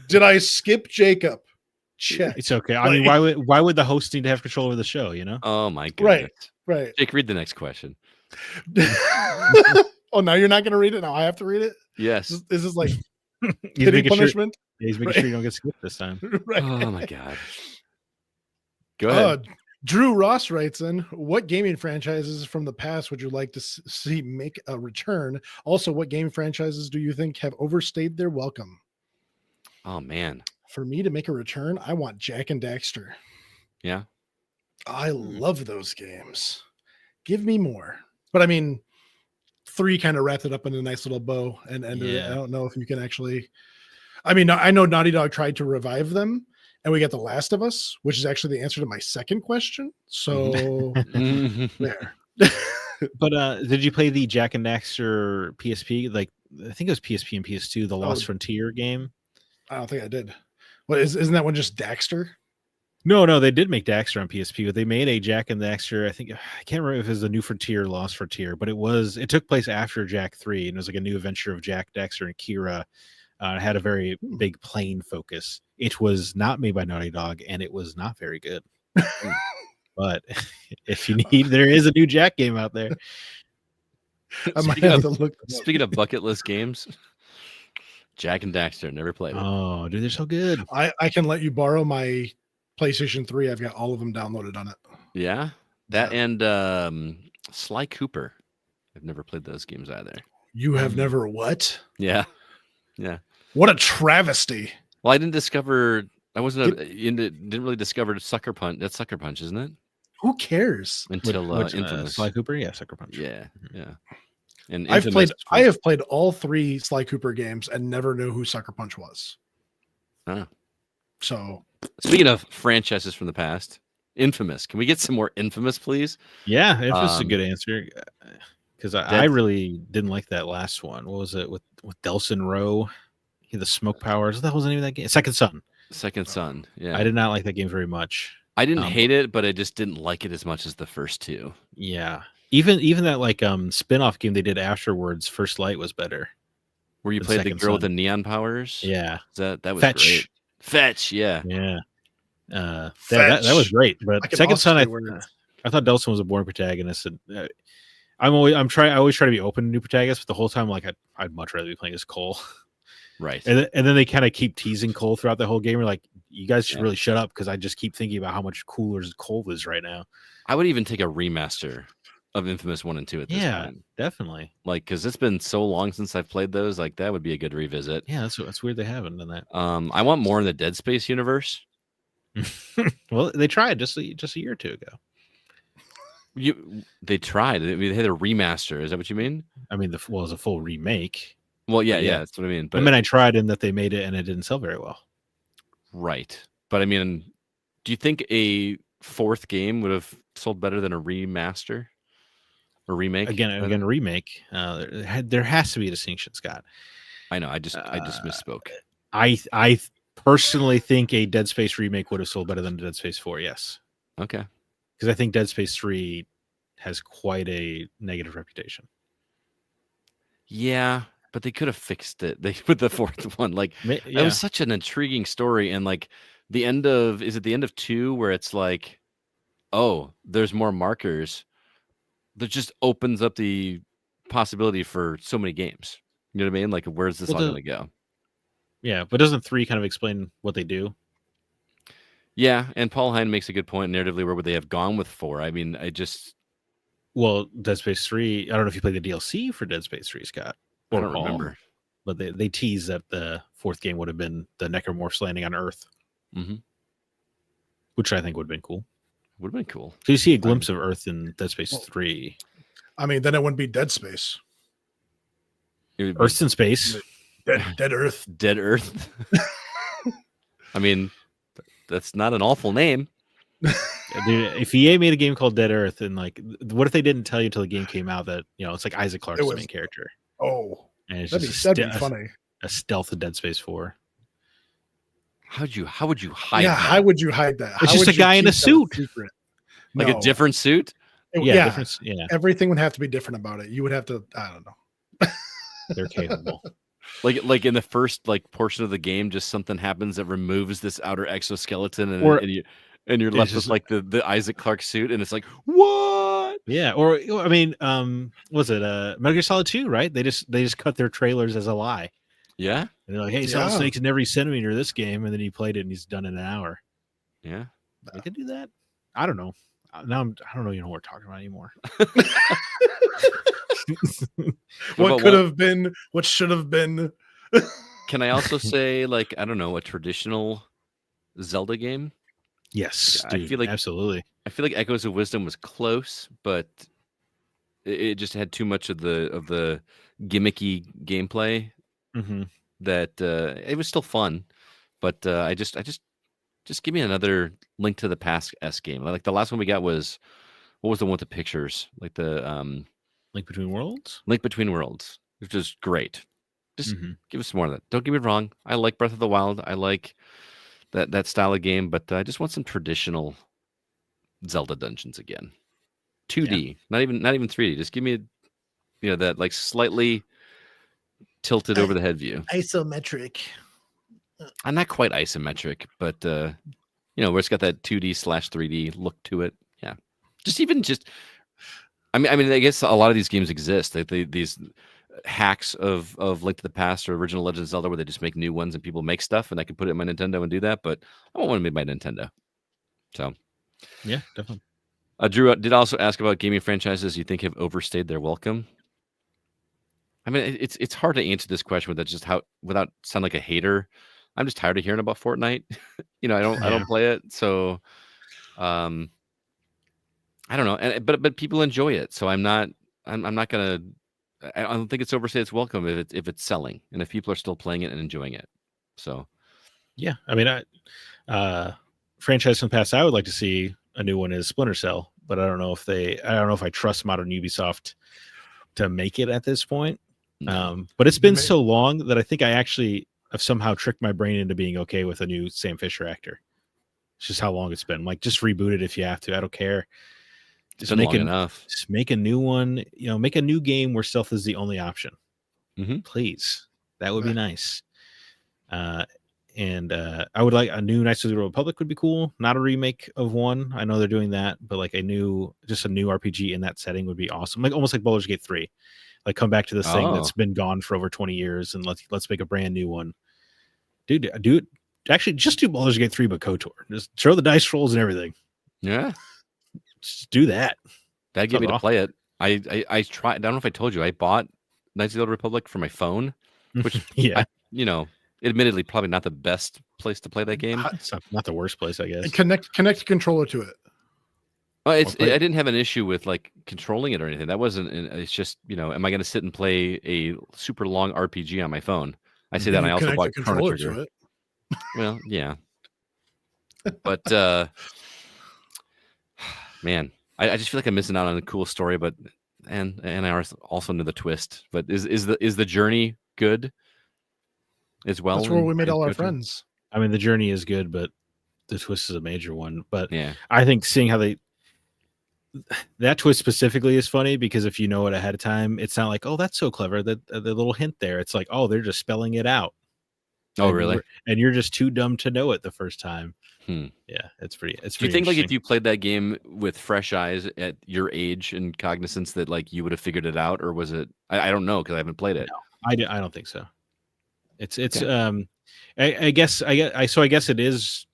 Did I skip Jacob? Check. It's okay. I mean, why would the host need to have control over the show? You know. Oh my goodness. Right. Right. Jake, read the next question. Oh, now you're not going to read it. Now I have to read it. Yes. Is this like He's pity making sure. punishment? He's making Right. sure you don't get skipped this time. Right. Oh my god. Go ahead. Drew Ross writes in, what gaming franchises from the past would you like to see make a return? Also, what game franchises do you think have overstayed their welcome? Oh man. For me to make a return, I want Jack and Daxter. Yeah. I love those games. Give me more. But I mean, 3 kind of wrapped it up in a nice little bow and ended it. Yeah. I don't know if you can actually. I mean, I know Naughty Dog tried to revive them, and we got The Last of Us, which is actually the answer to my second question. So there. But did you play the Jack and Daxter PSP? Like, I think it was PSP and PS2, the Lost Frontier game. I don't think I did. What isn't that one just Daxter? No, they did make Daxter on PSP, but they made a Jack and Daxter. I can't remember if it was the New Frontier, Lost Frontier, but it took place after Jack 3, and it was like a new adventure of Jack, Daxter, and Kira. It had a very big plane focus. It was not made by Naughty Dog, and it was not very good. But if you need, there is a new Jack game out there. I might Speaking have of- to look. Speaking of bucket list games, Jack and Daxter, never played it. Oh, dude, they're so good. I can let you borrow my PlayStation 3. I've got all of them downloaded on it. Yeah. That Yeah. and Sly Cooper. I've never played those games either. You have never what? Yeah. Yeah. What a travesty. Well, I didn't discover. I wasn't. Didn't really discover Sucker Punch. That's Sucker Punch, isn't it? Who cares? Until Which, Infamous. Sly Cooper, yeah, Sucker Punch. Yeah. Yeah. And I Infamous have played all 3 Sly Cooper games and never knew who Sucker Punch was. Ah. So Speaking of franchises from the past, Infamous. Can we get some more Infamous, please? Yeah, it was a Um, good answer because I that's- really didn't like that last one. What was it with Delson Rowe? He had the smoke powers. That wasn't even that game. Second Son. Second Son. Yeah. I did not like that game very much. I didn't um, hate it, but I just didn't like it as much as the first 2. Yeah, even that like spin-off game they did afterwards, First Light, was better. Where you The played the Second girl with the Son. neon powers. Yeah, That was Fetch. great. Fetch. Yeah. yeah. That was Fetch. great. But Like an Second Son, Oscar word. I thought Delson was a boring protagonist, and I always try to be open to new protagonists, but the whole time, like, I'd much rather be playing as Cole. Right. And then they kind of keep teasing Cole throughout the whole game. You're like, you guys should Yeah. really shut up, because I just keep thinking about how much cooler Cole is right now. I would even take a remaster of Infamous 1 and 2 at this point. Definitely. Like, because it's been so long since I've played those. Like, that would be a good revisit. Yeah, that's weird they haven't done that. I want more in the Dead Space universe. Well, they tried just a year or two ago. They tried. They had a remaster. Is that what you mean? I mean, it was a full remake. Well, yeah, yeah, that's what I mean. But I mean, I tried in that they made it and it didn't sell very well. Right. But I mean, do you think a fourth game would have sold better than a remaster or remake? Again, a remake. There has to be a distinction, Scott. I know. I just misspoke. I personally think a Dead Space remake would have sold better than Dead Space 4. Yes. Okay. Because I think Dead Space 3 has quite a negative reputation. Yeah, but they could have fixed it. They put the fourth one. Like, it was such an intriguing story, and like the end of is it the end of 2 where it's like, oh, there's more markers. That just opens up the possibility for so many games. You know what I mean? Like, where's this all going to go? Yeah, but doesn't 3 kind of explain what they do? Yeah, and Paul Hine makes a good point narratively. Where would they have gone with 4? I mean, Well, Dead Space 3, I don't know if you played the DLC for Dead Space 3, Scott. I don't remember. But they teased that the fourth game would have been the Necromorphs landing on Earth. Mm-hmm. Which I think would have been cool. Would have been cool. So you see a glimpse of Earth in Dead Space 3. I mean, then it wouldn't be Dead Space. Earth's in space. Dead Earth. Dead Earth. I mean, that's not an awful name. Dude, if EA made a game called Dead Earth, and like, what if they didn't tell you until the game came out that, you know, it's like Isaac Clarke's the main character? Oh, and it's that'd be funny. A stealth of Dead Space 4. How would you hide? Yeah, that? how would you hide that? It's just a guy in a suit, like a different suit. Yeah. Everything would have to be different about it. You would have to. I don't know. They're capable. Like in the first like portion of the game, just something happens that removes this outer exoskeleton, and you're left with like the Isaac Clarke suit, and it's like, what? Yeah, or I mean, was it Metal Gear Solid 2, right? They just cut their trailers as a lie. Yeah, and they're like, hey, Solid Snake's in every centimeter of this game, and then he played it and he's done it in an hour. Yeah, they could do that. I don't know. Now I don't know. You know what we're talking about anymore. What could have been? What should have been? Can I also say, like, I don't know, a traditional Zelda game? Yes, dude, I feel like absolutely. I feel like Echoes of Wisdom was close, but it just had too much of the gimmicky gameplay that it was still fun. But I just give me another Link to the Past game. Like the last one we got was, what was the one with the pictures? Like the Link Between Worlds? Link Between Worlds, which is great. Just give us some more of that. Don't get me wrong. I like Breath of the Wild. I like that style of game, but I just want some traditional Zelda dungeons again. 2D, not even 3D. Just give me that like slightly tilted over the head view. Isometric. I'm not quite isometric, but where it's got that 2D/3D look to it. Yeah. I mean, I guess a lot of these games exist. These hacks of Link to the Past or original Legend of Zelda where they just make new ones and people make stuff, and I can put it in my Nintendo and do that, but I don't want to make my Nintendo. So yeah, definitely. Drew did also ask about gaming franchises you think have overstayed their welcome. I mean, it's hard to answer this question without sound like a hater. I'm just tired of hearing about Fortnite. I don't play it, so I don't know. But people enjoy it, so I'm not gonna. I don't think it's overstayed its welcome if it's selling and if people are still playing it and enjoying it. So, yeah, I mean, franchise from the past I would like to see a new one is Splinter Cell, but I don't know if I trust modern Ubisoft to make it at this point. But it's been so long that I think I actually have somehow tricked my brain into being okay with a new Sam Fisher actor. It's just how long it's been. Like, just reboot it if you have to. I don't care. Just make enough. Just make a new one. Make a new game where stealth is the only option. Please, that would be nice. And I would like a new Knights of the Republic would be cool. Not a remake of one. I know they're doing that, but like a new RPG in that setting would be awesome. Like almost like Baldur's Gate 3. Like come back to this thing that's been gone for over 20 years and let's make a brand new one. Dude, do it. Actually, just do Baldur's Gate 3 but KOTOR. Just throw the dice rolls and everything. Yeah. Just do that. That'd get me to play it. I tried. I don't know if I told you. I bought Knights of the Old Republic for my phone, which admittedly probably not the best place to play that game. It's not the worst place, I guess. Connect a controller to it. I didn't have an issue with like controlling it or anything. That wasn't. It's just am I going to sit and play a super long RPG on my phone? I say that. And I also bought Chrono Trigger. To it. Well, yeah, but man, I just feel like I'm missing out on a cool story. But and I also knew the twist. But is the journey good as well? That's where we made all our friends. I mean, the journey is good, but the twist is a major one. But yeah, I think seeing how that twist specifically is funny because if you know it ahead of time, it's not like, oh, that's so clever. The little hint there, it's like, oh, they're just spelling it out. Oh, really? And you're just too dumb to know it the first time. Yeah, it's pretty. Do you think like if you played that game with fresh eyes at your age and cognizance that like you would have figured it out, or was it? I don't know because I haven't played it. No, I don't think so. It's okay. I guess it is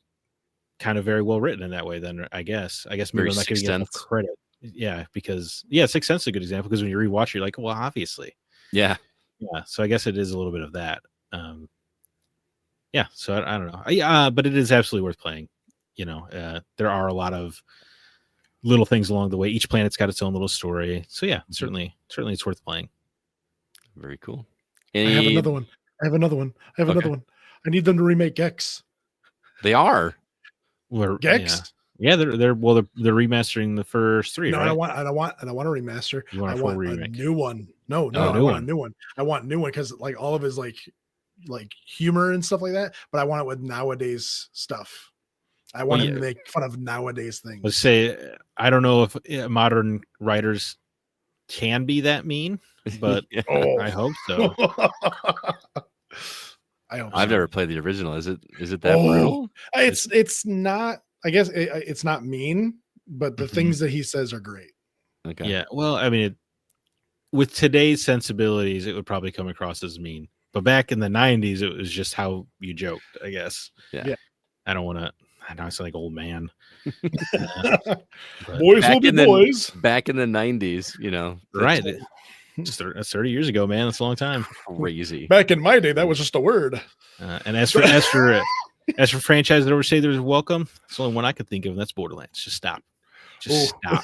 kind of very well written in that way. Then I guess maybe I'm not giving it enough credit. Yeah, because Sixth Sense is a good example because when you rewatch, you're like, well, obviously. Yeah. So I guess it is a little bit of that. So I don't know. Yeah, but it is absolutely worth playing. There are a lot of little things along the way. Each planet's got its own little story. So yeah, certainly it's worth playing. Very cool. I have another one. Another one. I need them to remake Gex. They are. Gex? Yeah, they're remastering the first three. No, right? I don't want a remaster. I want a new one. No, I want a new one. I want a new one because like all of his like humor and stuff like that, but I want it with nowadays stuff. I want him to make fun of nowadays things. Let's say I don't know if modern writers can be that mean, but I hope so. I've never played the original. Is it that brutal? It's not. I guess it's not mean, but the things that he says are great. Okay. Yeah. Well, I mean, with today's sensibilities, it would probably come across as mean. But back in the 90s, it was just how you joked, I guess. Yeah. I don't want to. I know I sound like old man. Boys will be boys. Back in the 90s, right? Just 30 years ago, man. That's a long time. Crazy. Back in my day, that was just a word. And as for franchises that overstay their welcome, it's the only one I could think of, and that's Borderlands. Just stop. Stop.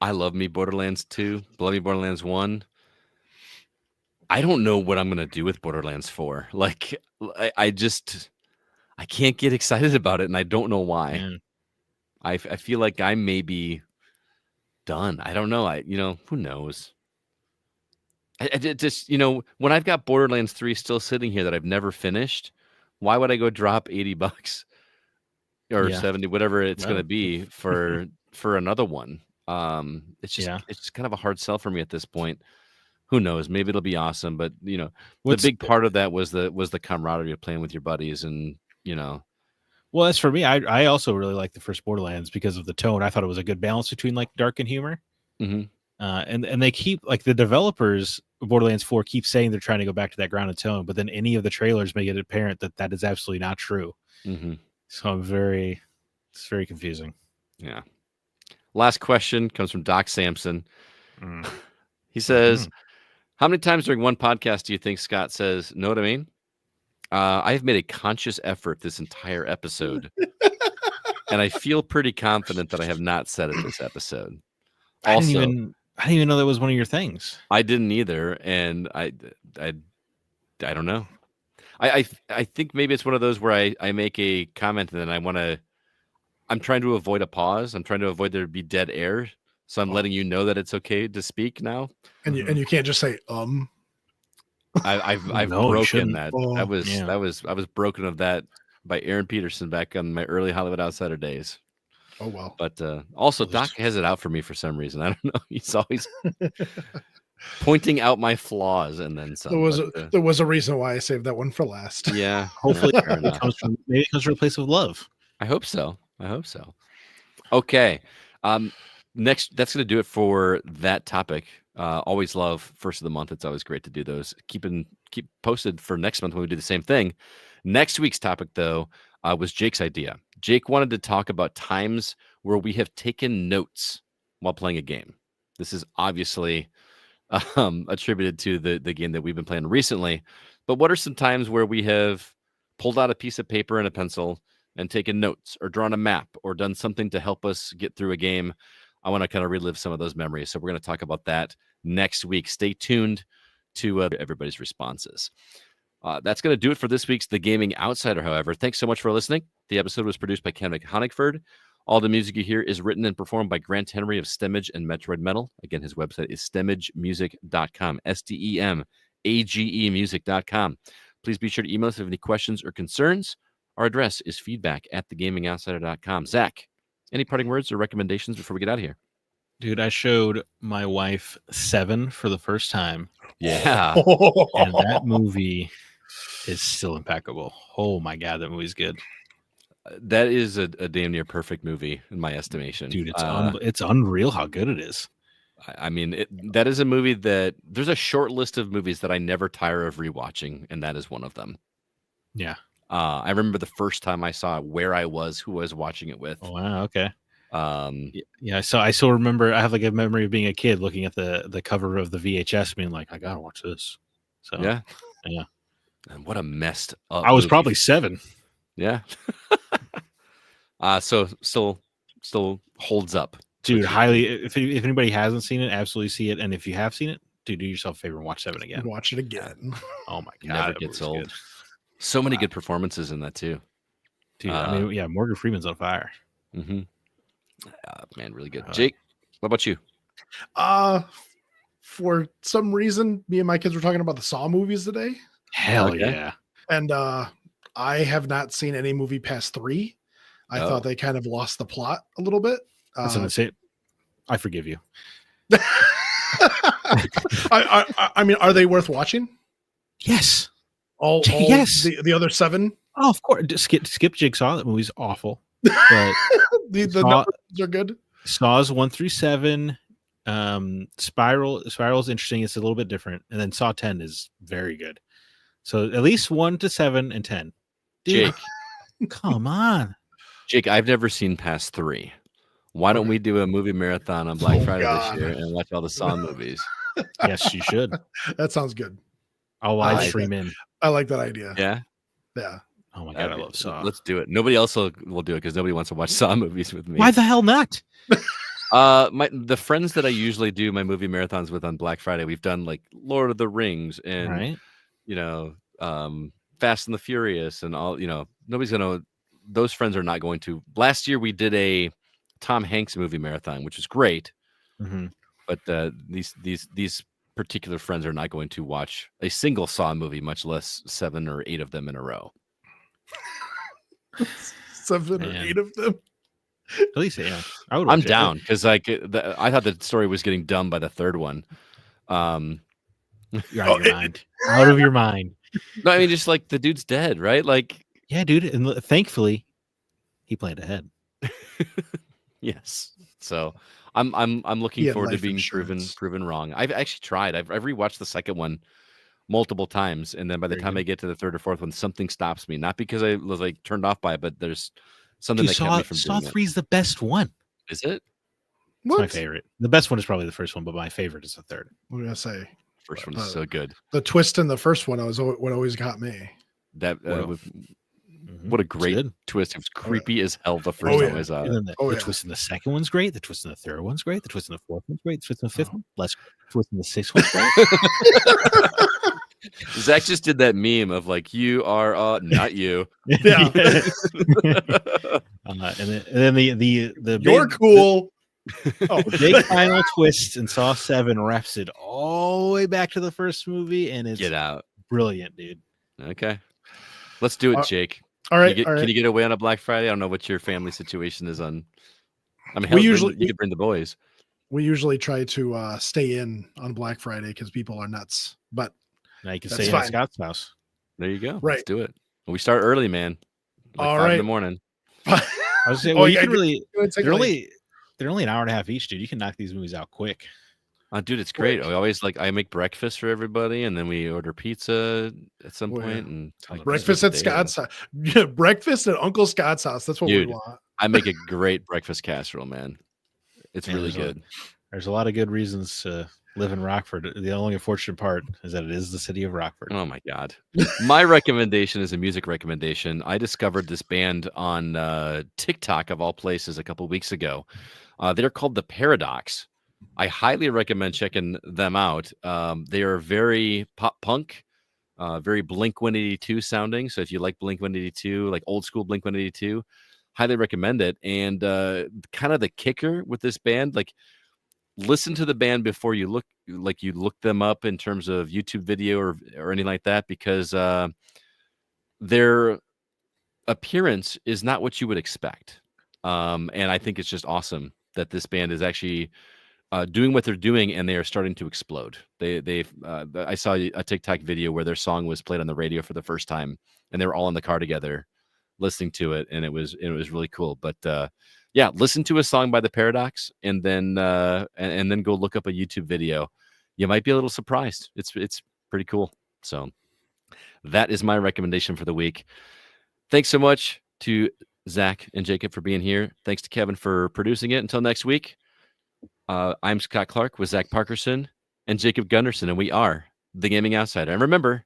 I love me Borderlands 2. Love me Borderlands 1. I don't know what I'm gonna do with Borderlands 4. Like, I can't get excited about it, and I don't know why. Man. I feel like I may be done. I don't know. Who knows? I just, when I've got Borderlands 3 still sitting here that I've never finished, why would I go drop $80 or 70, whatever it's going to be for another one? It's just kind of a hard sell for me at this point. Who knows? Maybe it'll be awesome, but the big part of that was the camaraderie of playing with your buddies, and Well, as for me, I also really like the first Borderlands because of the tone. I thought it was a good balance between like dark and humor. Mm-hmm. And they keep like the developers of Borderlands 4 keep saying they're trying to go back to that grounded tone, but then any of the trailers make it apparent that is absolutely not true. Mm-hmm. So it's very confusing. Yeah. Last question comes from Doc Sampson. He says, how many times during one podcast do you think Scott says, know what I mean? I have made a conscious effort this entire episode, and I feel pretty confident that I have not said it this episode. Also, I didn't even know that was one of your things. I didn't either, and I don't know. I think maybe it's one of those where I make a comment and then I'm trying to avoid a pause. I'm trying to avoid there to be dead air. So I'm letting you know that it's okay to speak now. And you can't just say I've No, broken that. Oh, I was broken of that by Aaron Peterson back on my early Hollywood Outsider days. Oh well. But also Doc has it out for me for some reason. I don't know. He's always pointing out my flaws and then some. There was a reason why I saved that one for last. Yeah, Hopefully, fair enough. maybe it comes from a place of love. I hope so. Okay. Next, that's going to do it for that topic. Always love first of the month. It's always great to do those. Keep posted for next month when we do the same thing. Next week's topic, though, was Jake's idea. Jake wanted to talk about times where we have taken notes while playing a game. This is obviously attributed to the game that we've been playing recently. But what are some times where we have pulled out a piece of paper and a pencil and taken notes or drawn a map or done something to help us get through a game? I want to kind of relive some of those memories. So we're going to talk about that next week. Stay tuned to everybody's responses. That's going to do it for this week's The Gaming Outsider, however. Thanks so much for listening. The episode was produced by Ken Honigford. All the music you hear is written and performed by Grant Henry of Stemage and Metroid Metal. Again, his website is stemagemusic.com, STEMAGE music.com. Please be sure to email us if you have any questions or concerns. Our address is feedback@thegamingoutsider.com. Zach, any parting words or recommendations before we get out of here? Dude, I showed my wife Seven for the first time. Yeah. And that movie is still impeccable. Oh my God, that movie's good. That is a damn near perfect movie in my estimation. Dude, it's unreal how good it is. I mean, that is a movie that there's a short list of movies that I never tire of rewatching, and that is one of them. Yeah. I remember the first time I saw it, where I was, who I was watching it with. Oh, wow. Okay. Yeah. So I still remember. I have like a memory of being a kid looking at the cover of the VHS, being like, I gotta watch this. So yeah. And what a messed up. I was movie. probably 7. Yeah. So still holds up. Dude, highly. If anybody hasn't seen it, absolutely see it. And if you have seen it, dude, do yourself a favor and watch 7 again. Watch it again. Oh my God, never gets old. Good. So many good performances in that too. Dude, I mean, yeah, Morgan Freeman's on fire. Mm-hmm. Man, really good. Jake, what about you? For some reason, me and my kids were talking about the Saw movies today. Hell yeah. And I have not seen any movie past 3. I thought they kind of lost the plot a little bit. That's it. I forgive you. I mean, are they worth watching? Yes. All yes. The other 7? Oh, of course. Skip Jigsaw. That movie's awful. But the numbers are good. Saws 1 through 7. Spiral's interesting. It's a little bit different. And then Saw 10 is very good. So at least 1 to 7 and 10. Dude, Jake, come on. Jake, I've never seen past 3. Why don't we do a movie marathon on Black Friday this year and watch all the Saw movies? Yes, you should. That sounds good. I'll live stream in. I like that idea. Yeah. Yeah. Oh my God, I love Saw. Let's do it. Nobody else will do it because nobody wants to watch Saw movies with me. Why the hell not? The friends that I usually do my movie marathons with on Black Friday, we've done like Lord of the Rings and Fast and the Furious and all. Nobody's gonna. Those friends are not going to. Last year we did a Tom Hanks movie marathon, which was great. Mm-hmm. But these particular friends are not going to watch a single Saw movie, much less 7 or 8 of them in a row. 7 or 8 of them. At least, yeah. I'm down because I thought the story was getting dumb by the 3rd one. You're out of your mind. Out of your mind. No, I mean just like the dude's dead, right? Like, yeah, dude. And thankfully, he planned ahead. Yes. So I'm looking forward to being proven wrong. I've actually tried. I've rewatched the 2nd one multiple times, and then by the time I get to the 3rd or 4th one, something stops me. Not because I was like turned off by it, but there's something that kept me from doing it. Saw 3 is the best one. Is it? It's my favorite. The best one is probably the 1st one, but my favorite is the 3rd. What did I say? First one is so good. The twist in the first one what always got me. That what a great twist. It was creepy as hell the first time I saw it. The twist in the 2nd one's great. The twist in the 3rd one's great. The twist in the 4th one's great. The twist in the 5th one less great. The twist in the 6th one's great. Zach just did that meme of like, you are not you. Yeah. And then the you're cool. The big final twist in Saw 7 wraps it all the way back to the first movie, and it's Get out. Brilliant, dude. Okay. Let's do it, Jake. All right. Can you get away on a Black Friday? I don't know what your family situation is on. I mean, we usually you could bring the boys. We usually try to stay in on Black Friday because people are nuts. But Now you can That's stay fine. at Scott's house. There you go. Right. Let's do it. We start early, man. Like All 5 in right. the morning. I was saying, Oh, well, you yeah, can really. it's like, They're only an hour and a half each, dude. You can knock these movies out quick. Dude, it's great. Quick. I always I make breakfast for everybody, and then we order pizza at some Oh, yeah. point, and Ton of breakfast split at the day. Scott's house. Yeah, breakfast at Uncle Scott's house. That's what Dude, we want. I make a great breakfast casserole, man. It's Man, really good. There's a lot of good reasons to live in Rockford. The only unfortunate part is that it is the city of Rockford. Oh my god. My recommendation is a music recommendation. I discovered this band on TikTok of all places a couple weeks ago. They're called The Paradox. I highly recommend checking them out. They are very pop punk, very Blink 182 sounding. So if you like Blink 182, like old school Blink 182, highly recommend it. And kind of the kicker with this band, like listen to the band before you look them up in terms of YouTube video or anything like that, because their appearance is not what you would expect. And I think it's just awesome that this band is actually doing what they're doing, and they are starting to explode. I saw a TikTok video where their song was played on the radio for the first time, and they were all in the car together listening to it, and it was really cool. But yeah, listen to a song by The Paradox, and then and then go look up a YouTube video. You might be a little surprised. It's pretty cool. So that is my recommendation for the week. Thanks so much to Zach and Jacob for being here. Thanks to Kevin for producing it. Until next week, I'm Scott Clark with Zach Parkerson and Jacob Gunderson, and we are The Gaming Outsider. And remember,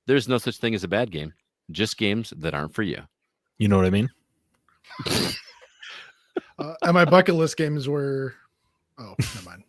there's no such thing as a bad game, just games that aren't for you. You know what I mean? And my bucket list games were. Oh, never mind.